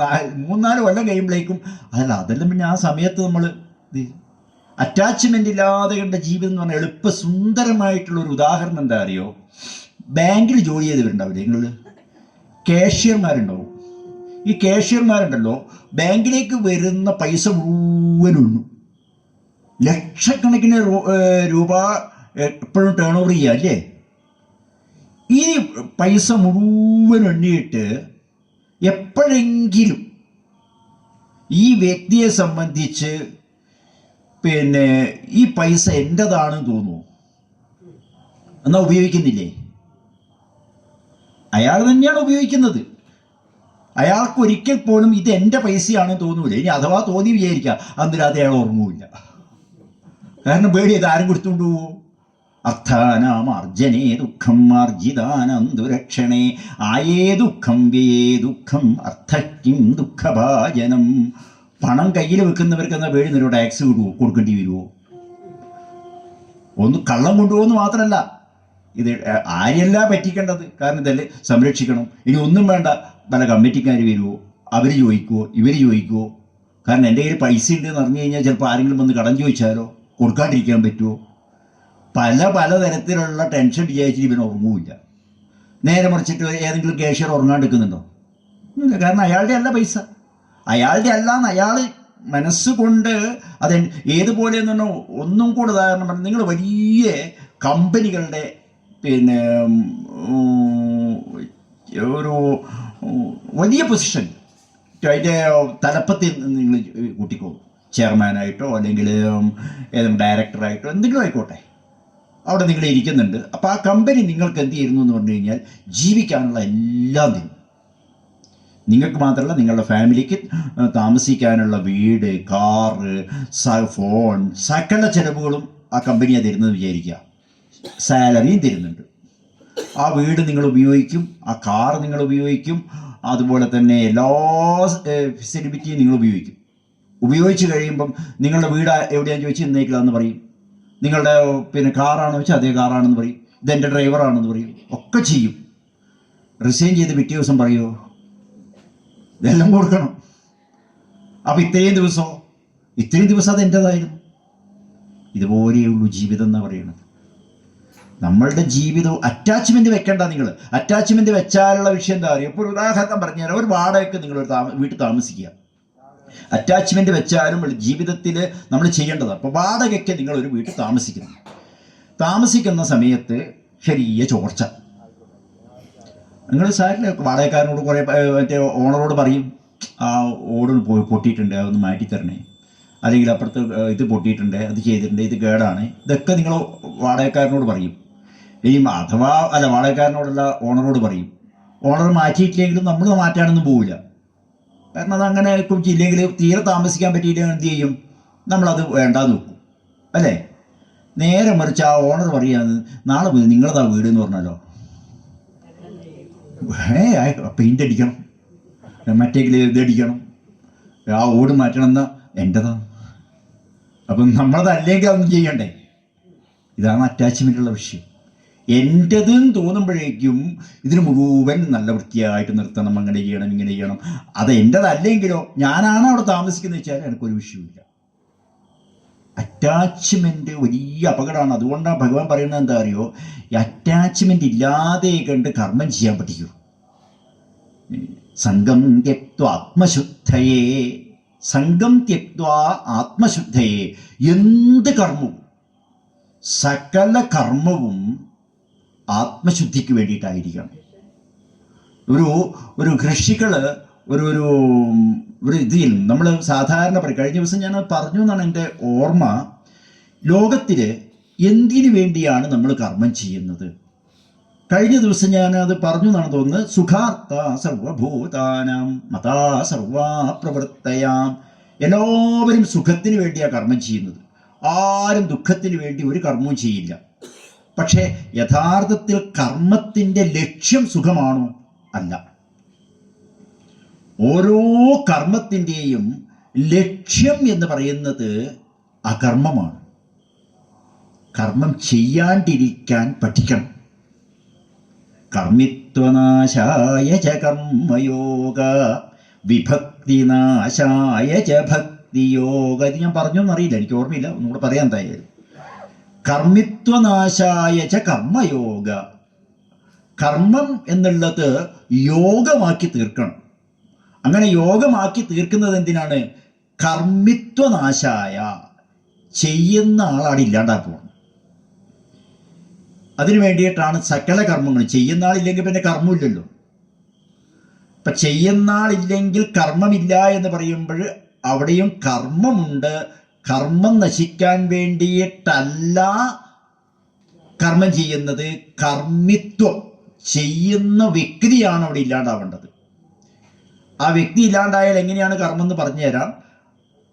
[SPEAKER 1] 3-4 കൊല്ലം കഴിയുമ്പോഴേക്കും അതെല്ലാം പിന്നെ ആ സമയത്ത് നമ്മൾ അറ്റാച്ച്മെൻ്റ് ഇല്ലാതെ കണ്ട ജീവിതം എന്ന് പറഞ്ഞാൽ എളുപ്പ സുന്ദരമായിട്ടുള്ളൊരു ഉദാഹരണം എന്താ അറിയോ? ബാങ്കിൽ ജോലി ചെയ്തവരുണ്ടാവില്ലേ നിങ്ങൾ? കാഷ്യർമാരുണ്ടാവും. ഈ കാഷ്യർമാരുണ്ടല്ലോ, ബാങ്കിലേക്ക് വരുന്ന പൈസ മുഴുവനുള്ളൂ. ലക്ഷക്കണക്കിന് രൂപ എപ്പോഴും ടേൺ ഓവർ ചെയ്യുക അല്ലേ? ഈ പൈസ മുഴുവൻ എണ്ണിയിട്ട് എപ്പോഴെങ്കിലും ഈ വ്യക്തിയെ സംബന്ധിച്ച് പിന്നെ ഈ പൈസ എൻ്റെതാണെന്ന് തോന്നുമോ? എന്നാൽ ഉപയോഗിക്കുന്നില്ലേ? അയാൾ തന്നെയാണ് ഉപയോഗിക്കുന്നത്. അയാൾക്ക് ഒരിക്കൽ പോലും ഇത് എൻ്റെ പൈസയാണെന്ന് തോന്നൂല. ഇനി അഥവാ തോന്നി വിചാരിക്കുക, അന്ന് രാത്രി അയാൾ ഓർമ്മയില്ല. കാരണം പേടി ഇത് ആരും കൊടുത്തുകൊണ്ട് പോവോ? അർത്ഥാനാമാർജനേ ദുഃഖം ആർജിതാനം ദുരക്ഷണേ ആയേ ദുഃഖം വ്യയേ ദുഃഖം അർത്ഥക്കും ദുഃഖഭാജനം. പണം കയ്യിൽ വെക്കുന്നവർക്ക് എന്നാൽ പേടി നിന്നോ ടാക്സ് കൊടുക്കേണ്ടി വരുമോ? ഒന്ന് കള്ളം കൊണ്ടുപോകുന്നു മാത്രമല്ല, ഇത് ആരെയല്ല പറ്റിക്കേണ്ടത്. കാരണം ഇതല്ലേ സംരക്ഷിക്കണം. ഇനി ഒന്നും വേണ്ട, പല കമ്മിറ്റിക്കാർ വരുമോ? അവർ ചോദിക്കുമോ? ഇവർ ചോദിക്കുമോ? കാരണം എൻ്റെ കയ്യിൽ പൈസ ഉണ്ടെന്ന് പറഞ്ഞു കഴിഞ്ഞാൽ ചിലപ്പോൾ ആരെങ്കിലും വന്ന് കടം ചോദിച്ചാലോ? കൊടുക്കാണ്ടിരിക്കാൻ പറ്റുമോ? പലതരത്തിലുള്ള ടെൻഷൻ വിചാരിച്ചിട്ട് ഇവന് ഉറങ്ങുമില്ല. നേരെ മറിച്ചിട്ട് ഏതെങ്കിലും ക്യാഷ്യർ ഉറങ്ങാണ്ടിരിക്കുന്നുണ്ടോ? ഇല്ല. കാരണം അയാളുടെ അല്ല പൈസ, അയാളുടെ അല്ലാന്ന് അയാൾ മനസ്സുകൊണ്ട് അത് ഏതുപോലെ എന്ന് പറഞ്ഞാൽ ഒന്നും കൂടെ ഉദാഹരണം പറഞ്ഞാൽ നിങ്ങൾ വലിയ കമ്പനികളുടെ പിന്നെ ഒരു വലിയ പൊസിഷൻ അതിൻ്റെ തലപ്പത്തിൽ നിങ്ങൾ കൂട്ടിക്കോളും. ചെയർമാനായിട്ടോ അല്ലെങ്കിൽ ഏതെങ്കിലും ഡയറക്ടറായിട്ടോ എന്തെങ്കിലും ആയിക്കോട്ടെ, അവിടെ നിങ്ങൾ ഇരിക്കുന്നുണ്ട്. അപ്പോൾ ആ കമ്പനി നിങ്ങൾക്ക് എന്ത് ചെയ്യുന്നു എന്ന് പറഞ്ഞു കഴിഞ്ഞാൽ ജീവിക്കാനുള്ള എല്ലാം തരും. നിങ്ങൾക്ക് മാത്രമല്ല, നിങ്ങളുടെ ഫാമിലിക്ക് താമസിക്കാനുള്ള വീട്, കാറ്, ഫോൺ, സകല ചിലവുകളും ആ കമ്പനിയാണ് തരുന്നത് വിചാരിക്കുക. സാലറിയും തരുന്നുണ്ട്. ആ വീട് നിങ്ങൾ ഉപയോഗിക്കും, ആ കാർ നിങ്ങൾ ഉപയോഗിക്കും, അതുപോലെ തന്നെ എല്ലാ ഫെസിലിറ്റിയും നിങ്ങൾ ഉപയോഗിക്കും. ഉപയോഗിച്ച് കഴിയുമ്പം നിങ്ങളുടെ വീട് എവിടെയാണെന്ന് ചോദിച്ചാൽ ഇന്നേക്കില്ലാന്ന് പറയും. നിങ്ങളുടെ പിന്നെ കാറാണെന്ന് വെച്ചാൽ അതേ കാറാണെന്ന് പറയും. ഇതെൻ്റെ ഡ്രൈവറാണെന്ന് പറയും. ഒക്കെ ചെയ്യും. റിസൈൻ ചെയ്ത് പിറ്റേ ദിവസം പറയുമോ? ഇതെല്ലാം കൊടുക്കണം. അപ്പം ഇത്രയും ദിവസം അത് എൻ്റേതായിരുന്നു. ഇതുപോലെയുള്ളൂ ജീവിതം എന്ന് പറയുന്നത്. നമ്മളുടെ ജീവിതവും അറ്റാച്ച്മെൻറ്റ് വെക്കേണ്ട. നിങ്ങൾ അറ്റാച്ച്മെൻറ്റ് വെച്ചാലുള്ള വിഷയം എന്താ പറയുക? ഇപ്പോൾ ഒരു ഉദാഹരണം പറഞ്ഞുതരാം. ഒരു വാടകയ്ക്ക് നിങ്ങളൊരു വീട്ടിൽ താമസിക്കുക. അറ്റാച്ച്മെൻറ്റ് വെച്ചാലും ജീവിതത്തിൽ നമ്മൾ ചെയ്യേണ്ടതാണ്. അപ്പോൾ വാടകയ്ക്ക് നിങ്ങളൊരു വീട്ടിൽ താമസിക്കുന്ന സമയത്ത് ചെറിയ ചോർച്ച. നിങ്ങൾ സാറിന് വാടകക്കാരനോട് കുറേ മറ്റേ ഓണറോട് പറയും, ആ ഓട് പൊട്ടിയിട്ടുണ്ട്, അതൊന്ന് മാറ്റിത്തരണേ, അല്ലെങ്കിൽ അപ്പുറത്ത് ഇത് പൊട്ടിയിട്ടുണ്ട്, അത് ചെയ്തിട്ടുണ്ട്, ഇത് കേടാണ്. ഇതൊക്കെ നിങ്ങൾ വാടകക്കാരനോട് പറയും. ഇനി അഥവാ വാടകക്കാരനോടല്ല, ഓണറോട് പറയും. ഓണർ മാറ്റിയിട്ടില്ലെങ്കിലും നമ്മൾ മാറ്റാനൊന്നും പോവില്ല. കാരണം അതങ്ങനെ ഇല്ലെങ്കിൽ തീരെ താമസിക്കാൻ പറ്റിയില്ലെങ്കിൽ എന്ത് ചെയ്യും? നമ്മളത് വേണ്ടാന്ന് വെക്കും അല്ലേ? നേരെ മറിച്ച് ആ ഓണർ പറയാന്ന്, നാളെ പോയി നിങ്ങളതാ വീട് എന്ന് പറഞ്ഞാലോ, പെയിൻ്റ് അടിക്കണം, മറ്റേക്കിൽ ഇതടിക്കണം, ആ ഓട് മാറ്റണം, എന്നാ എൻ്റെതാണ്. അപ്പം നമ്മളതല്ലെങ്കിൽ അതൊന്നും ചെയ്യണ്ടേ? ഇതാണ് അറ്റാച്ച്മെൻറ്റുള്ള വിഷയം. എൻ്റെതെന്ന് തോന്നുമ്പോഴേക്കും ഇതിന് മുഴുവൻ നല്ല വൃത്തിയായിട്ട് നിർത്തണം, അങ്ങനെ ചെയ്യണം, ഇങ്ങനെ ചെയ്യണം. അത് എൻ്റെതല്ലെങ്കിലോ, ഞാനാണ് അവിടെ താമസിക്കുന്നത് വെച്ചാൽ എനിക്കൊരു വിഷയമില്ല. അറ്റാച്ച്മെൻറ്റ് വലിയ അപകടമാണ്. അതുകൊണ്ടാണ് ഭഗവാൻ പറയുന്നത് എന്താ അറിയോ? ഈ അറ്റാച്ച്മെൻറ്റ് ഇല്ലാതെ കണ്ട് കർമ്മം ചെയ്യാൻ പഠിക്കൂ. സംഘം ത്യക്ത്വാ ആത്മശുദ്ധയേ, സംഘം ത്യക്ത്വാ ആത്മശുദ്ധയേ. എന്ത് കർമ്മവും, സകല കർമ്മവും ആത്മശുദ്ധിക്ക് വേണ്ടിയിട്ടായിരിക്കണം. ഒരു ഋഷികൾ ഒരു ഇതിൽ നമ്മൾ സാധാരണ പറയും. കഴിഞ്ഞ ദിവസം ഞാൻ പറഞ്ഞു എന്നാണ് എൻ്റെ ഓർമ്മ. ലോകത്തിൽ എന്തിനു വേണ്ടിയാണ് നമ്മൾ കർമ്മം ചെയ്യുന്നത്? കഴിഞ്ഞ ദിവസം ഞാൻ അത് പറഞ്ഞു എന്നാണ് തോന്നുന്നത്. സുഖാർത്ഥ സർവഭൂതാനാം മതാ സർവാ പ്രവൃത്തയാം. എല്ലാവരും സുഖത്തിന് വേണ്ടിയാണ് കർമ്മം ചെയ്യുന്നത്. ആരും ദുഃഖത്തിന് വേണ്ടി ഒരു കർമ്മവും ചെയ്യില്ല. പക്ഷേ യഥാർത്ഥത്തിൽ കർമ്മത്തിൻ്റെ ലക്ഷ്യം സുഖമാണോ? അല്ല. ഓരോ കർമ്മത്തിൻ്റെയും ലക്ഷ്യം എന്ന് പറയുന്നത് അകർമ്മമാണ്. കർമ്മം ചെയ്യാണ്ടിരിക്കാൻ പഠിക്കണം. കർമ്മിത്വനാശായ ച കർമ്മയോഗ വിഭക്തിനാശായ ച ഭക്തിയോഗ. ഇത് ഞാൻ പറഞ്ഞൊന്നറിയില്ല, എനിക്ക് ഓർമ്മയില്ല, ഒന്നുകൂടെ പറയാൻ എന്തായാലും. കർമ്മിത്വനാശായ ച കർമ്മയോഗ. കർമ്മം എന്നുള്ളത് യോഗമാക്കി തീർക്കണം. അങ്ങനെ യോഗമാക്കി തീർക്കുന്നത് എന്തിനാണ്? കർമ്മിത്വനാശായ, ചെയ്യുന്ന ആളാണ് ഇല്ലാണ്ടാക്കുക. അതിനു വേണ്ടിയിട്ടാണ് സകല കർമ്മങ്ങൾ. ചെയ്യുന്ന ആളില്ലെങ്കിൽ പിന്നെ കർമ്മമില്ലല്ലോ. അപ്പം ചെയ്യുന്ന ആളില്ലെങ്കിൽ കർമ്മമില്ല എന്ന് പറയുമ്പോൾ അവിടെയും കർമ്മമുണ്ട്. കർമ്മം നശിക്കാൻ വേണ്ടിയിട്ടല്ല കർമ്മം ചെയ്യുന്നത്, കർമ്മിത്വം ചെയ്യുന്ന വ്യക്തിയാണ് അവിടെ ഇല്ലാണ്ടാവേണ്ടത്. ആ വ്യക്തി ഇല്ലാണ്ടായാൽ എങ്ങനെയാണ് കർമ്മം എന്ന് പറഞ്ഞു തരാം.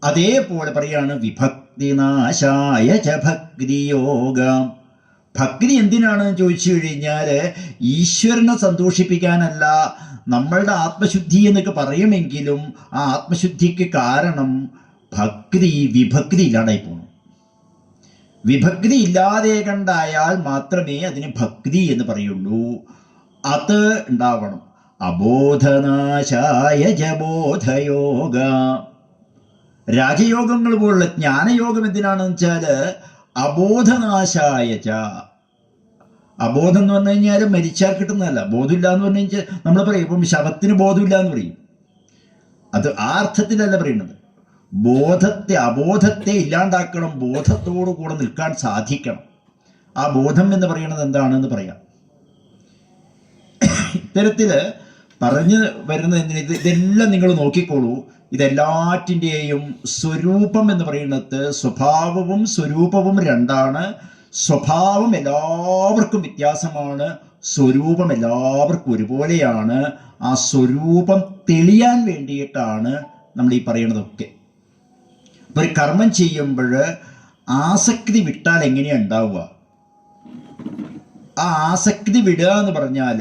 [SPEAKER 1] അതേപോലെ പറയാണ് വിഭക്തിനാശായ ച ഭക്തിയോഗ. ഭക്തി എന്തിനാണെന്ന് ചോദിച്ചു കഴിഞ്ഞാൽ ഈശ്വരനെ സന്തോഷിപ്പിക്കാനല്ല, നമ്മളുടെ ആത്മശുദ്ധി എന്നൊക്കെ പറയുമെങ്കിലും ആ ആത്മശുദ്ധിക്ക് കാരണം ഭക്തി വിഭക്തി ഇല്ലാണ്ടായി പോകണം. വിഭക്തി ഇല്ലാതെ കണ്ടായാൽ മാത്രമേ അതിന് ഭക്തി എന്ന് പറയുള്ളൂ. അത് ഉണ്ടാവണം. അബോധനാശായ ജബോധയോഗ. രാജയോഗങ്ങൾ പോലുള്ള ജ്ഞാനയോഗം എന്തിനാണെന്ന് വെച്ചാൽ അബോധനാശായ ച. അബോധം എന്ന് പറഞ്ഞു കഴിഞ്ഞാൽ മരിച്ചാൽ കിട്ടുന്നതല്ല. ബോധമില്ല എന്ന് പറഞ്ഞു കഴിഞ്ഞാൽ നമ്മൾ പറയും ഇപ്പം ശവത്തിന് ബോധമില്ല എന്ന് പറയും. അത് ആ അർത്ഥത്തിലല്ല പറയുന്നത്. അബോധത്തെ ഇല്ലാണ്ടാക്കണം. ബോധത്തോടു കൂടെ നിൽക്കാൻ സാധിക്കണം. ആ ബോധം എന്ന് പറയുന്നത് എന്താണെന്ന് പറയാം. ഇത്തരത്തിൽ പറഞ്ഞു വരുന്നത് എന്തിന്? ഇതെല്ലാം നിങ്ങൾ നോക്കിക്കോളൂ. ഇതെല്ലാറ്റിൻ്റെയും സ്വരൂപം എന്ന് പറയുന്നത് സ്വഭാവവും സ്വരൂപവും രണ്ടാണ്. സ്വഭാവം എല്ലാവർക്കും വ്യത്യാസമാണ്, സ്വരൂപം എല്ലാവർക്കും ഒരുപോലെയാണ്. ആ സ്വരൂപം തെളിയാൻ വേണ്ടിയിട്ടാണ് നമ്മൾ ഈ പറയണതൊക്കെ. അപ്പോൾ ഒരു കർമ്മം ചെയ്യുമ്പോൾ ആസക്തി വിട്ടാൽ എങ്ങനെയാണ് ഉണ്ടാവുക? ആ ആസക്തി വിടുക എന്ന് പറഞ്ഞാൽ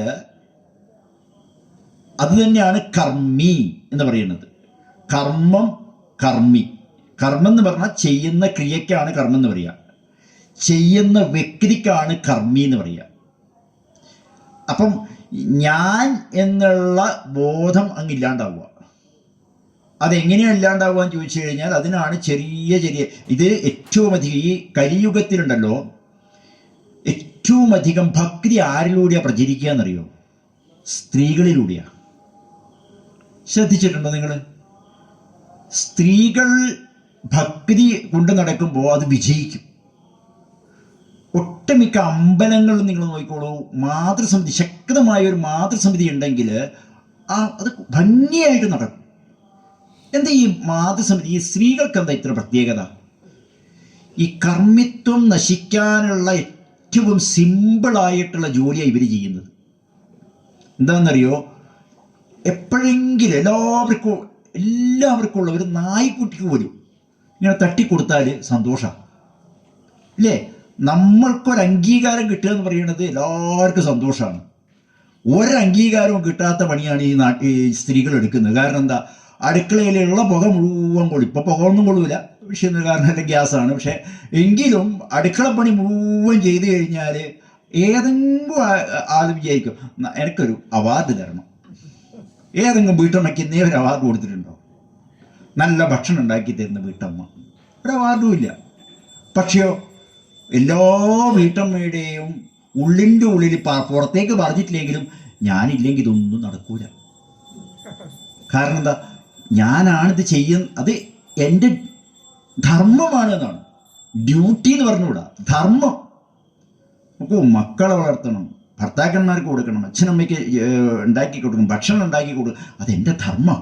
[SPEAKER 1] അത് തന്നെയാണ് കർമ്മി എന്ന് പറയുന്നത്. കർമ്മം കർമ്മി. കർമ്മം എന്ന് പറഞ്ഞാൽ ചെയ്യുന്ന ക്രിയയ്ക്കാണ് കർമ്മം എന്ന് പറയുക, ചെയ്യുന്ന വ്യക്തിക്കാണ് കർമ്മി എന്ന് പറയുക. അപ്പം ഞാൻ എന്നുള്ള ബോധം അങ്ങില്ലാണ്ടാവുക. അതെങ്ങനെയാണ് ഇല്ലാണ്ടാവുക എന്ന് ചോദിച്ചു കഴിഞ്ഞാൽ അതിനാണ് ചെറിയ ഇത് ഏറ്റവും അധികം ഈ കലിയുഗത്തിലുണ്ടല്ലോ, ഏറ്റവും അധികം ഭക്തി ആരിലൂടെയാണ് പ്രചരിക്കുക എന്നറിയോ? സ്ത്രീകളിലൂടെയാണ്. ശ്രദ്ധിച്ചിട്ടുണ്ടോ നിങ്ങൾ? സ്ത്രീകൾ ഭക്തി കൊണ്ട് നടക്കുമ്പോൾ അത് വിജയിക്കും. ഒട്ടുമിക്ക അമ്പലങ്ങളിൽ നിങ്ങൾ നോക്കിക്കോളൂ, മാതൃസമിതി, ശക്തമായ ഒരു മാതൃസമിതി ഉണ്ടെങ്കിൽ അത് ഭംഗിയായിട്ട് നടക്കും. എന്താ ഈ മാതൃസമിതി, ഈ സ്ത്രീകൾക്ക് എന്താ ഇത്ര പ്രത്യേകത? ഈ കർമ്മിത്വം നശിക്കാനുള്ള ഏറ്റവും സിമ്പിളായിട്ടുള്ള ജോലിയാണ് ഇവർ ചെയ്യുന്നത്. എന്താണെന്നറിയോ? എപ്പോഴെങ്കിലും എല്ലാവർക്കും ഉള്ള ഒരു നായ്ക്കുട്ടിക്ക് പോലും ഇങ്ങനെ തട്ടിക്കൊടുത്താൽ സന്തോഷമാണ് ഇല്ലേ? നമ്മൾക്കൊരു അംഗീകാരം കിട്ടുക എന്ന് പറയുന്നത് എല്ലാവർക്കും സന്തോഷമാണ്. ഒരംഗീകാരവും കിട്ടാത്ത പണിയാണ് ഈ സ്ത്രീകൾ എടുക്കുന്നത്. കാരണം എന്താ? അടുക്കളയിലുള്ള പുക മുഴുവൻ കൊള്ളും. ഇപ്പോൾ പുക ഒന്നും കൊള്ളൂല, വിഷയം കാരണം എല്ലാം ഗ്യാസാണ്. പക്ഷെ എങ്കിലും അടുക്കളപ്പണി മുഴുവൻ ചെയ്തു കഴിഞ്ഞാൽ ഏതെങ്കിലും ആൾ വിചാരിക്കും എനിക്കൊരു അവാർഡ് തരണം. ഏതെങ്കിലും വീട്ടമ്മയ്ക്ക് ഇന്നേ ഒരു അവാർഡ് കൊടുത്തിട്ടുണ്ടോ? നല്ല ഭക്ഷണം ഉണ്ടാക്കി തരുന്ന വീട്ടമ്മ, ഒരു അവാർഡും ഇല്ല. പക്ഷെയോ എല്ലാ വീട്ടമ്മയുടെയും ഉള്ളിൻ്റെ ഉള്ളിൽ പുറത്തേക്ക് പറഞ്ഞിട്ടില്ലെങ്കിലും ഞാനില്ലെങ്കിൽ ഇതൊന്നും നടക്കൂല. കാരണം എന്താ? ഞാനാണിത് അത് എൻ്റെ ധർമ്മമാണ് എന്നാണ്. ഡ്യൂട്ടി എന്ന് പറഞ്ഞുകൂടാ, ധർമ്മം. നമുക്ക് മക്കളെ വളർത്തണം, ഭർത്താക്കന്മാർക്ക് കൊടുക്കണം, അച്ഛനമ്മയ്ക്ക് ഉണ്ടാക്കി കൊടുക്കണം, ഭക്ഷണം ഉണ്ടാക്കി കൊടുക്കണം, അതെൻ്റെ ധർമ്മം.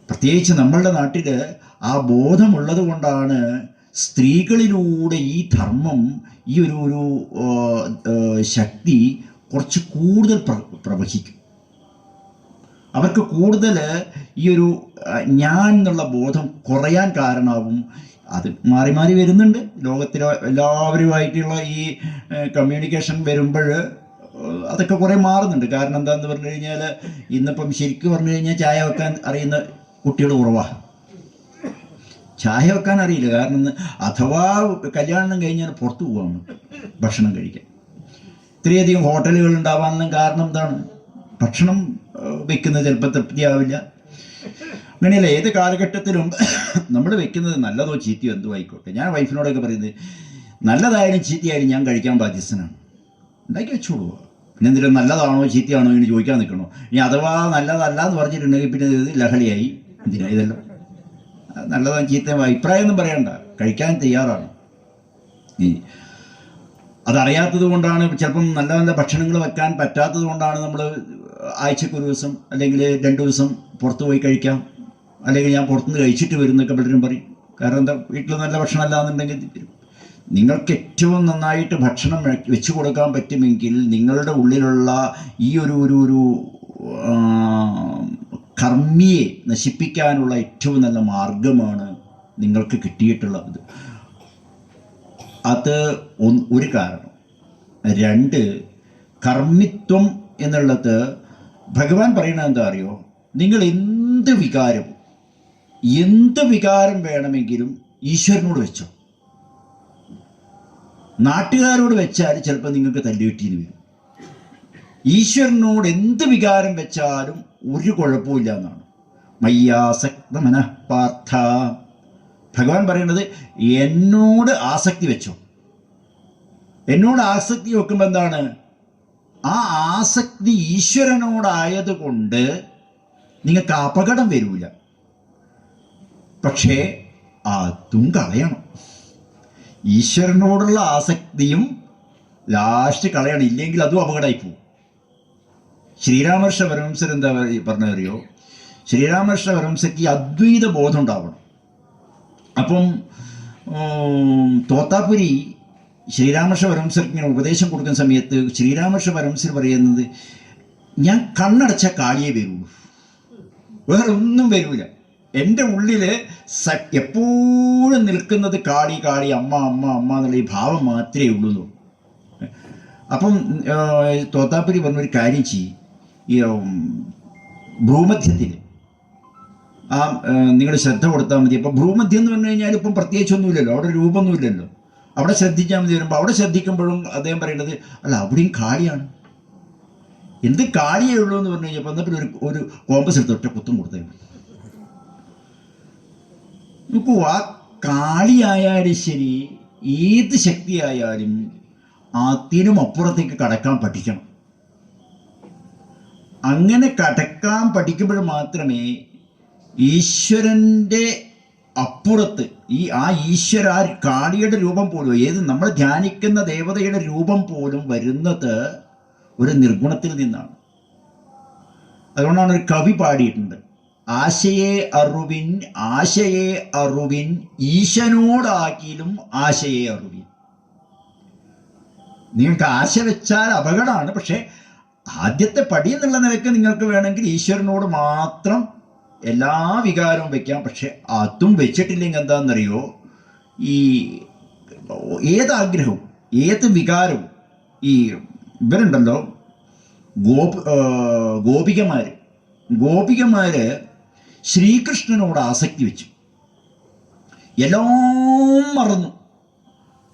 [SPEAKER 1] പ്രത്യേകിച്ച് നമ്മളുടെ നാട്ടിൽ ആ ബോധമുള്ളത് കൊണ്ടാണ് സ്ത്രീകളിലൂടെ ഈ ധർമ്മം, ഈ ഒരു ശക്തി കുറച്ച് കൂടുതൽ പ്രവഹിക്കും. അവർക്ക് കൂടുതൽ ഈ ഒരു ഞാൻ എന്നുള്ള ബോധം കുറയാൻ കാരണമാവും. അത് മാറി മാറി വരുന്നുണ്ട്. ലോകത്തിലെ എല്ലാവരുമായിട്ടുള്ള ഈ കമ്മ്യൂണിക്കേഷൻ വരുമ്പോൾ അതൊക്കെ കുറേ മാറുന്നുണ്ട്. കാരണം എന്താണെന്ന് പറഞ്ഞു കഴിഞ്ഞാൽ ഇന്നിപ്പം ശരിക്കും പറഞ്ഞു കഴിഞ്ഞാൽ ചായ വെക്കാൻ അറിയുന്ന കുട്ടികൾ കുറവാണ്. ചായ വെക്കാൻ അറിയില്ല. കാരണം അഥവാ കല്യാണം കഴിഞ്ഞാൽ പുറത്തു പോകാണ് ഭക്ഷണം കഴിക്കാൻ. ഇത്രയധികം ഹോട്ടലുകൾ ഉണ്ടാവാനുള്ള കാരണം എന്താണ്? ഭക്ഷണം വെക്കുന്നത് ചിലപ്പോൾ തൃപ്തിയാവില്ല. അങ്ങനെയല്ല, ഏത് കാലഘട്ടത്തിലും നമ്മൾ വെക്കുന്നത് നല്ലതോ ചീത്തയോ എന്തോ ആയിക്കോട്ടെ. ഞാൻ വൈഫിനോടൊക്കെ പറയുന്നത് നല്ലതായാലും ചീത്തയായാലും ഞാൻ കഴിക്കാൻ ബാധ്യസ്ഥനാണ്. ഉണ്ടാക്കി വെച്ചോളൂ. പിന്നെ എന്തെങ്കിലും നല്ലതാണോ ചീത്തയാണോ എന്ന് ചോദിക്കാൻ നിൽക്കണോ? ഇനി അഥവാ നല്ലതല്ല എന്ന് പറഞ്ഞിട്ടുണ്ടെങ്കിൽ പിന്നെ ഇത് ലഹളയായി. എന്തിനാ ഇതെല്ലാം? നല്ലതാ ചീത്ത അഭിപ്രായമൊന്നും പറയണ്ട, കഴിക്കാൻ തയ്യാറാണ്. അതറിയാത്തത് കൊണ്ടാണ്, ചിലപ്പം നല്ല നല്ല ഭക്ഷണങ്ങൾ വെക്കാൻ പറ്റാത്തത് കൊണ്ടാണ് നമ്മൾ ആഴ്ചക്ക് ഒരു ദിവസം അല്ലെങ്കിൽ 2 ദിവസം പുറത്ത് പോയി കഴിക്കാം, അല്ലെങ്കിൽ ഞാൻ പുറത്തുനിന്ന് കഴിച്ചിട്ട് വരുന്നൊക്കെ പലരും പറയും. കാരണം എന്താ, വീട്ടിൽ നല്ല ഭക്ഷണം അല്ല എന്നുണ്ടെങ്കിൽ നിങ്ങൾക്ക് ഏറ്റവും നന്നായിട്ട് ഭക്ഷണം വെച്ച് കൊടുക്കാൻ പറ്റുമെങ്കിൽ നിങ്ങളുടെ ഉള്ളിലുള്ള ഈ ഒരു കർമ്മിയെ നശിപ്പിക്കാനുള്ള ഏറ്റവും നല്ല മാർഗമാണ് നിങ്ങൾക്ക് കിട്ടിയിട്ടുള്ളത്. അത് ഒരു കാരണം. 2, കർമ്മിത്വം എന്നുള്ളത് ഭഗവാൻ പറയുന്നത് എന്താ അറിയോ? നിങ്ങൾ എന്ത് വികാരം വേണമെങ്കിലും ഈശ്വരനോട് വെച്ചോ. നാട്ടുകാരോട് വെച്ചാൽ ചിലപ്പോൾ നിങ്ങൾക്ക് തല്ലുകിട്ടിയെന്ന് വരും. ഈശ്വരനോട് എന്ത് വികാരം വെച്ചാലും ഒരു കുഴപ്പമില്ല എന്നാണ്. മയ്യാസക്ത മനഃ പാർത്ഥ, ഭഗവാൻ പറയുന്നത് എന്നോട് ആസക്തി വെച്ചോ. എന്നോട് ആസക്തി വെക്കുമ്പോൾ എന്താണ്? ആ ആസക്തി ഈശ്വരനോടായതുകൊണ്ട് നിങ്ങൾക്ക് അപകടം വരില്ല. പക്ഷേ അതും കളയണം. ഈശ്വരനോടുള്ള ആസക്തിയും ലാസ്റ്റ് കളയണം, ഇല്ലെങ്കിൽ അതും അപകടമായി പോകും. ശ്രീരാമകൃഷ്ണ പരമഹംസർ എന്താ പറഞ്ഞറിയോ? ശ്രീരാമകൃഷ്ണ പരമഹംസയ്ക്ക് അദ്വൈത ബോധം ഉണ്ടാവണം. അപ്പം തോത്താപുരി ശ്രീരാമകൃഷ്ണ പരമഹംസർക്ക് ഇങ്ങനെ ഉപദേശം കൊടുക്കുന്ന സമയത്ത് ശ്രീരാമകൃഷ്ണ പരമഹംസർ പറയുന്നത്, ഞാൻ കണ്ണടച്ച കാളിയേ വരുള്ളൂ, വേറെ ഒന്നും വരില്ല. എൻ്റെ ഉള്ളിൽ എപ്പോഴും നിൽക്കുന്നത് കാളി കാളി, അമ്മ അമ്മ അമ്മ എന്നുള്ള ഈ ഭാവം മാത്രമേ ഉള്ളൂ. അപ്പം തോത്താപുരി പറഞ്ഞൊരു കാര്യം ചെയ്യും, ഈ ഭ്രൂമധ്യത്തിൽ നിങ്ങൾ ശ്രദ്ധ കൊടുത്താൽ മതി. അപ്പം ഭ്രൂമധ്യം എന്ന് പറഞ്ഞു കഴിഞ്ഞാൽ ഇപ്പം പ്രത്യേകിച്ചൊന്നുമില്ലല്ലോ, അവിടെ രൂപമൊന്നുമില്ലല്ലോ. അവിടെ ശ്രദ്ധിച്ചാൽ മതി. വരുമ്പോൾ അവിടെ ശ്രദ്ധിക്കുമ്പോഴും അദ്ദേഹം പറയുന്നത്, അല്ല അവിടെയും കാളിയാണ്, എന്ത് കാളിയേ ഉള്ളൂ എന്ന് പറഞ്ഞു കഴിഞ്ഞപ്പോൾ എന്നിട്ട് ഒരു കോമ്പസ് എടുത്ത് ഒറ്റ കുത്തും കൊടുത്തേ. നോക്കൂ, ആ കാളിയായാലും ശരി, ഏത് ശക്തിയായാലും അതിനും അപ്പുറത്തേക്ക് കടക്കാൻ പഠിക്കണം. അങ്ങനെ കടക്കാൻ പഠിക്കുമ്പോൾ മാത്രമേ ഈശ്വരൻ്റെ അപ്പുറത്ത് ആ ഈശ്വര കാളിയുടെ രൂപം പോലും, ഏത് നമ്മൾ ധ്യാനിക്കുന്ന ദേവതയുടെ രൂപം പോലും വരുന്നത് ഒരു നിർഗുണത്തിൽ നിന്നാണ്. അതുകൊണ്ടാണ് ഒരു കവി പാടിയിട്ടുണ്ട്, ആശയെ അറിവിൻ ഈശനോടാക്കിലും ആശയെ അറിവിൻ. നിങ്ങൾക്ക് ആശ വെച്ചാൽ അപകടമാണ്. പക്ഷെ ആദ്യത്തെ പടി എന്നുള്ള നിലയ്ക്ക് നിങ്ങൾക്ക് വേണമെങ്കിൽ ഈശ്വരനോട് മാത്രം എല്ലാ വികാരവും വെക്കാം. പക്ഷെ അതും വെച്ചിട്ടില്ലെങ്കിൽ എന്താണെന്നറിയോ, ഈ ഏതാഗ്രഹവും ഏത് വികാരവും, ഈ ഇവരുണ്ടല്ലോ ഗോപികമാര് ശ്രീകൃഷ്ണനോട് ആസക്തി വെച്ചു, എല്ലാം മറന്നു.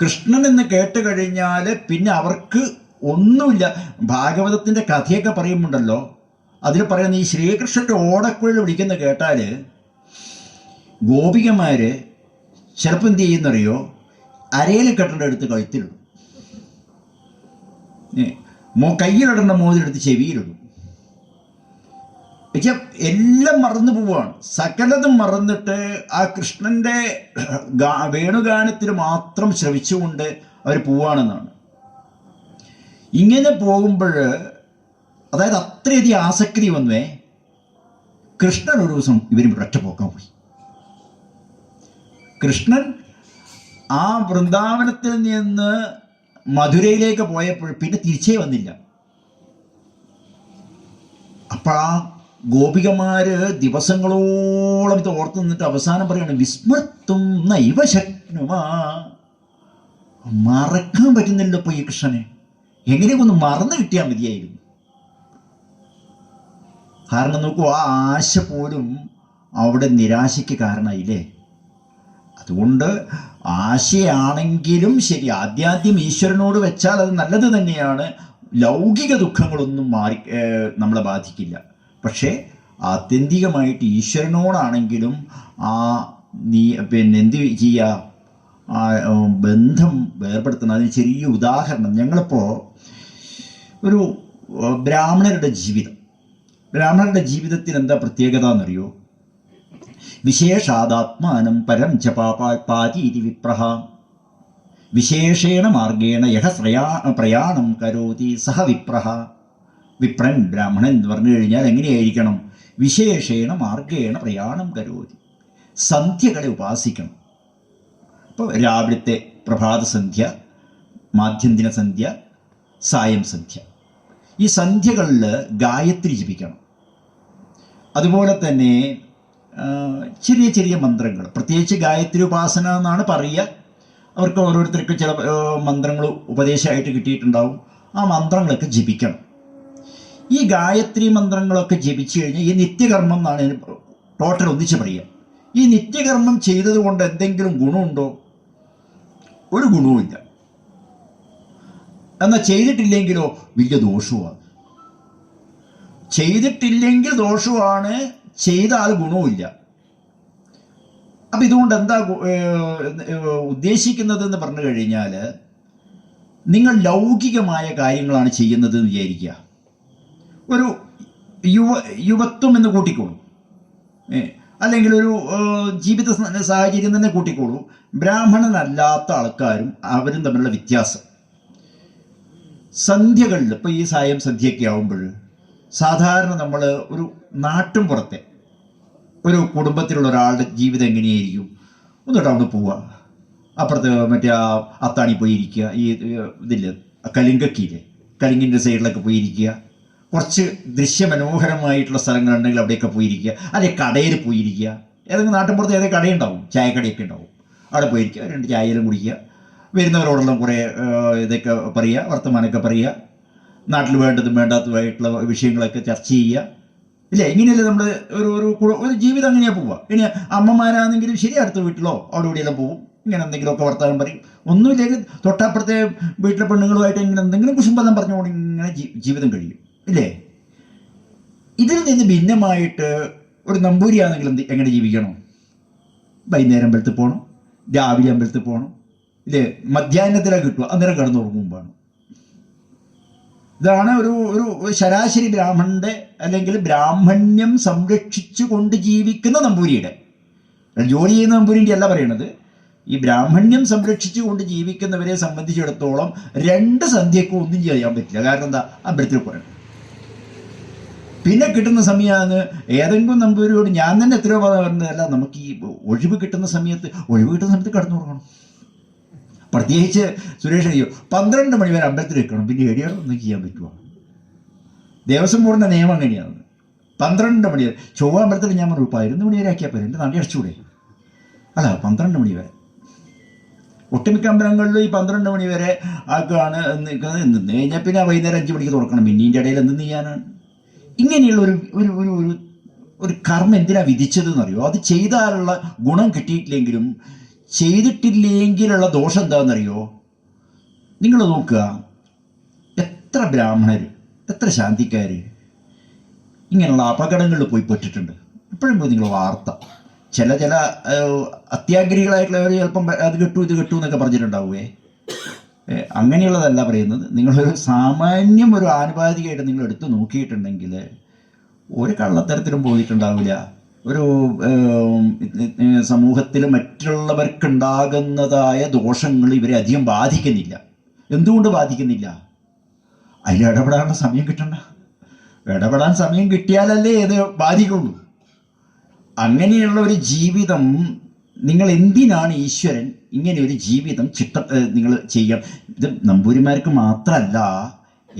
[SPEAKER 1] കൃഷ്ണൻ എന്ന് കേട്ട് കഴിഞ്ഞാൽ പിന്നെ അവർക്ക് ഒന്നുമില്ല. ഭാഗവതത്തിൻ്റെ കഥയൊക്കെ പറയുമ്പോണ്ടല്ലോ, അതിൽ പറയുന്ന ഈ ശ്രീകൃഷ്ണൻ്റെ ഓടക്കുഴൽ വിളിക്കുന്ന കേട്ടാൽ ഗോപികമാര് ചിലപ്പോൾ എന്ത് ചെയ്യുന്നറിയോ, അരയിൽ കെട്ടേണ്ട എടുത്ത് കഴുത്തിലിടും, കയ്യിലിടേണ്ട മോതിരെടുത്ത് ചെവിയിലിടും. പക്ഷെ എല്ലാം മറന്നു പോവുകയാണ്, സകലതും മറന്നിട്ട് ആ കൃഷ്ണൻ്റെ വേണുഗാനത്തിൽ മാത്രം ശ്രവിച്ചുകൊണ്ട് അവർ പോവുകയാണെന്നാണ്. ഇങ്ങനെ പോകുമ്പോൾ, അതായത് അത്രയധികം ആസക്തി വന്നേ, കൃഷ്ണൻ ഒരു ദിവസം ഇവരും ഒറ്റപ്പോക്കാൻ പോയി. കൃഷ്ണൻ ആ വൃന്ദാവനത്തിൽ നിന്ന് മധുരയിലേക്ക് പോയപ്പോൾ പിന്നെ തിരിച്ചേ വന്നില്ല. അപ്പം ആ ഗോപികമാര് ദിവസങ്ങളോളം ഇത് ഓർത്ത് നിന്നിട്ട് അവസാനം പറയാണ്, വിസ്മൃത്തും നൈവ ശക്തി ശക്നുമാ. മറക്കാൻ പറ്റുന്നില്ല ഇപ്പോൾ ഈ കൃഷ്ണനെ. എങ്ങനെയൊക്കെ ഒന്ന് മറന്നു കിട്ടിയാൽ മതിയായിരുന്നു. കാരണം നോക്കൂ, ആ ആശ പോലും അവിടെ നിരാശയ്ക്ക് കാരണമായില്ലേ. അതുകൊണ്ട് ആശയാണെങ്കിലും ശരി, ആദ്യാദ്യം ഈശ്വരനോട് വെച്ചാൽ അത് നല്ലത് തന്നെയാണ്. ലൗകിക ദുഃഖങ്ങളൊന്നും നമ്മളെ ബാധിക്കില്ല. പക്ഷേ ആത്യന്തികമായിട്ട് ഈശ്വരനോടാണെങ്കിലും എന്ത് ചെയ്യുക, ആ ബന്ധം വേർപെടുത്തണം. അതിന് ചെറിയ ഉദാഹരണം, ഞങ്ങളിപ്പോൾ ഒരു ബ്രാഹ്മണരുടെ ജീവിതത്തിൽ എന്താ പ്രത്യേകത എന്നറിയോ? വിശേഷാദാത്മാനം പരം ച പാപാൽപാതീതി വിപ്രഹ വിശേഷേണ മാർഗേണ യഹ പ്രയാണം കരോതി സഹ വിപ്രഹ. വിപ്രൻ, ബ്രാഹ്മണൻ എന്ന് പറഞ്ഞു കഴിഞ്ഞാൽ എങ്ങനെയായിരിക്കണം? വിശേഷേണ മാർഗേണ പ്രയാണം കരോതി. സന്ധ്യകളെ ഉപാസിക്കണം. ഇപ്പോൾ രാവിലത്തെ പ്രഭാത സന്ധ്യ, മാധ്യന്തിന സന്ധ്യ, സായം സന്ധ്യ, ഈ സന്ധ്യകളിൽ ഗായത്രി ജപിക്കണം. അതുപോലെ തന്നെ ചെറിയ ചെറിയ മന്ത്രങ്ങൾ, പ്രത്യേകിച്ച് ഗായത്രി ഉപാസന എന്നാണ് പറയുക. അവർക്ക് ഓരോരുത്തർക്കും ചില മന്ത്രങ്ങൾ ഉപദേശമായിട്ട് കിട്ടിയിട്ടുണ്ടാവും. ആ മന്ത്രങ്ങളൊക്കെ ജപിക്കണം. ഈ ഗായത്രി മന്ത്രങ്ങളൊക്കെ ജപിച്ചു കഴിഞ്ഞാൽ ഈ നിത്യകർമ്മം എന്നാണ് ടോട്ടൽ ഒന്നിച്ച് പറയുക. ഈ നിത്യകർമ്മം ചെയ്തത് കൊണ്ട് എന്തെങ്കിലും ഗുണമുണ്ടോ? ഒരു ഗുണവുമില്ല. എന്നാൽ ചെയ്തിട്ടില്ലെങ്കിലോ വലിയ ദോഷവുമാണ്. ചെയ്തിട്ടില്ലെങ്കിൽ ദോഷവുമാണ്, ചെയ്താൽ ഗുണവുമില്ല. അപ്പം ഇതുകൊണ്ട് എന്താ ഉദ്ദേശിക്കുന്നത് പറഞ്ഞു കഴിഞ്ഞാൽ, നിങ്ങൾ ലൗകികമായ കാര്യങ്ങളാണ് ചെയ്യുന്നത് എന്ന് വിചാരിക്കുക. ഒരു യുവത്വം എന്ന് കൂട്ടിക്കോളൂ, അല്ലെങ്കിൽ ഒരു ജീവിത സാഹചര്യം തന്നെ കൂട്ടിക്കോളൂ. ബ്രാഹ്മണനല്ലാത്ത ആൾക്കാരും അവരും തമ്മിലുള്ള വ്യത്യാസം. സന്ധ്യകളിൽ, ഇപ്പോൾ ഈ സായം സന്ധ്യയൊക്കെ ആകുമ്പോൾ സാധാരണ നമ്മൾ ഒരു നാട്ടും പുറത്തെ ഒരു കുടുംബത്തിലുള്ള ഒരാളുടെ ജീവിതം എങ്ങനെയായിരിക്കും? ഒന്ന് ടൗണിൽ പോവുക, അപ്പുറത്ത് മറ്റേ ആ അത്താണി പോയിരിക്കുക, ഈ ഇതില്ലേ കലിങ്കക്കിയില്ലേ, കലിങ്കിൻ്റെ സൈഡിലൊക്കെ പോയിരിക്കുക, കുറച്ച് ദൃശ്യമനോഹരമായിട്ടുള്ള സ്ഥലങ്ങളുണ്ടെങ്കിൽ അവിടെയൊക്കെ പോയിരിക്കുക, അല്ലെങ്കിൽ കടയിൽ പോയിരിക്കുക. ഏതെങ്കിലും നാട്ടിൻപുറത്ത് ഏതെങ്കിലും കടയുണ്ടാവും, ചായക്കടയൊക്കെ ഉണ്ടാവും, അവിടെ പോയിരിക്കുക, 2 ചായയിലും കുടിക്കുക, വരുന്നവരോടെല്ലാം കുറേ ഇതൊക്കെ പറയുക, വർത്തമാനമൊക്കെ പറയുക, നാട്ടിൽ വേണ്ടതും വേണ്ടാത്തതുമായിട്ടുള്ള വിഷയങ്ങളൊക്കെ ചർച്ച ചെയ്യുക. ഇല്ലേ? ഇങ്ങനെയല്ലേ നമ്മൾ ഒരു ജീവിതം അങ്ങനെയാണ് പോവുക. ഇനി അമ്മമാരാണെങ്കിലും ശരി, അടുത്ത വീട്ടിലോ അവിടെ ഇവിടെയെല്ലാം പോവും, ഇങ്ങനെ എന്തെങ്കിലുമൊക്കെ വർത്തമാനം പറയും. ഒന്നുമില്ലെങ്കിൽ തൊട്ടപ്പുറത്തെ വീട്ടിലെ പെണ്ണുങ്ങളുമായിട്ട് ഇങ്ങനെ എന്തെങ്കിലും കുശുമ്പെല്ലാം പറഞ്ഞുകൊണ്ട് ഇങ്ങനെ ജീവിതം കഴിയും. ഇല്ലേ? ഇതിൽ നിന്ന് ഭിന്നമായിട്ട് ഒരു നമ്പൂരിയാണെങ്കിൽ എങ്ങനെ ജീവിക്കണം? വൈകുന്നേരം അമ്പലത്തിൽ പോകണം, രാവിലെ അമ്പലത്തിൽ പോകണം, ഇല്ലേ? മധ്യാഹ്നത്തിലാണ് കിട്ടുക, അന്നേരം കിടന്നുറങ്ങുമ്പോഴാണ്. ഇതാണ് ഒരു ശരാശരി ബ്രാഹ്മണന്റെ, അല്ലെങ്കിൽ ബ്രാഹ്മണ്യം സംരക്ഷിച്ചു കൊണ്ട് ജീവിക്കുന്ന നമ്പൂരിയുടെ, ജോലി ചെയ്യുന്ന നമ്പൂരിൻ്റെ അല്ല പറയണത്. ഈ ബ്രാഹ്മണ്യം സംരക്ഷിച്ചു കൊണ്ട് ജീവിക്കുന്നവരെ സംബന്ധിച്ചിടത്തോളം 2 സന്ധ്യക്കും ഒന്നും ചെയ്യാൻ പറ്റില്ല. കാരണം എന്താ? അമ്പലത്തിൽ പോകണം. പിന്നെ കിട്ടുന്ന സമയമാണ് ഏതെങ്കിലും നമ്പൂരിയോട് ഞാൻ തന്നെ എത്രയോ പറഞ്ഞതല്ല, നമുക്ക് ഈ ഒഴിവ് കിട്ടുന്ന സമയത്ത് കിടന്നുറങ്ങണം. പ്രത്യേകിച്ച് സുരേഷ് അയ്യോ 12 മണി വരെ അമ്പലത്തിൽ വെക്കണം, പിന്നെ എടിയാളൊന്നും ചെയ്യാൻ പറ്റുമോ? ദേവസ്വം ബോർഡിൻ്റെ നിയമം എങ്ങനെയാണ്? 12 മണി വരെ. ചൊവ്വ അമ്പലത്തിൽ ഞാൻ പറഞ്ഞു 11 മണി വരെ ആക്കിയാൽ പോരെ, എൻ്റെ നാണ്ടി അടച്ചുകൂടെ? അല്ല, 12 മണി വരെ. ഒട്ടുമിക്ക അമ്പലങ്ങളിലും ഈ 12 മണി വരെ ആക്കുകയാണ് നിൽക്കുന്നത്. നിന്ന് കഴിഞ്ഞാൽ പിന്നെ വൈകുന്നേരം 5 മണിക്ക് തുറക്കണം. പിന്നെ ഇതിൻ്റെ ഇടയിൽ എന്ത് ചെയ്യാനാണ്? ഇങ്ങനെയുള്ള ഒരു കർമ്മം എന്തിനാണ് വിധിച്ചതെന്നറിയോ? അത് ചെയ്താലുള്ള ഗുണം കിട്ടിയിട്ടില്ലെങ്കിലും ചെയ്തിട്ടില്ലെങ്കിലുള്ള ദോഷം എന്താണെന്നറിയോ? നിങ്ങൾ നോക്കുക, എത്ര ബ്രാഹ്മണർ, എത്ര ശാന്തിക്കാർ ഇങ്ങനെയുള്ള അപകടങ്ങളിൽ പോയി പെട്ടിട്ടുണ്ട്. എപ്പോഴും പോയി നിങ്ങൾ വാർത്ത, ചില അത്യാഗ്രഹികളായിട്ടുള്ളവർ ചിലപ്പം അത് കിട്ടൂ ഇത് കിട്ടൂ എന്നൊക്കെ പറഞ്ഞിട്ടുണ്ടാവുകയെ. അങ്ങനെയുള്ളതല്ല പറയുന്നത്. നിങ്ങളൊരു സാമാന്യം ഒരു ആനുപാതികമായിട്ട് നിങ്ങൾ എടുത്ത് നോക്കിയിട്ടുണ്ടെങ്കിൽ ഒരു കള്ളത്തരത്തിലും പോയിട്ടുണ്ടാവില്ല. ഒരു സമൂഹത്തിൽ മറ്റുള്ളവർക്കുണ്ടാകുന്നതായ ദോഷങ്ങൾ ഇവരെ അധികം ബാധിക്കുന്നില്ല. എന്തുകൊണ്ട് ബാധിക്കുന്നില്ല? അതിൽ ഇടപെടാനുള്ള സമയം കിട്ടണ്ട. ഇടപെടാൻ സമയം കിട്ടിയാലല്ലേ ഇത് ബാധിക്കുള്ളൂ. അങ്ങനെയുള്ള ഒരു ജീവിതം നിങ്ങൾ എന്തിനാണ് ഈശ്വരൻ ഇങ്ങനെ ഒരു ജീവിതം നിങ്ങൾ ചെയ്യണം? ഇത് നമ്പൂരിമാർക്ക് മാത്രമല്ല,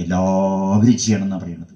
[SPEAKER 1] എല്ലാവരും ചെയ്യണം എന്നാണ് പറയുന്നത്.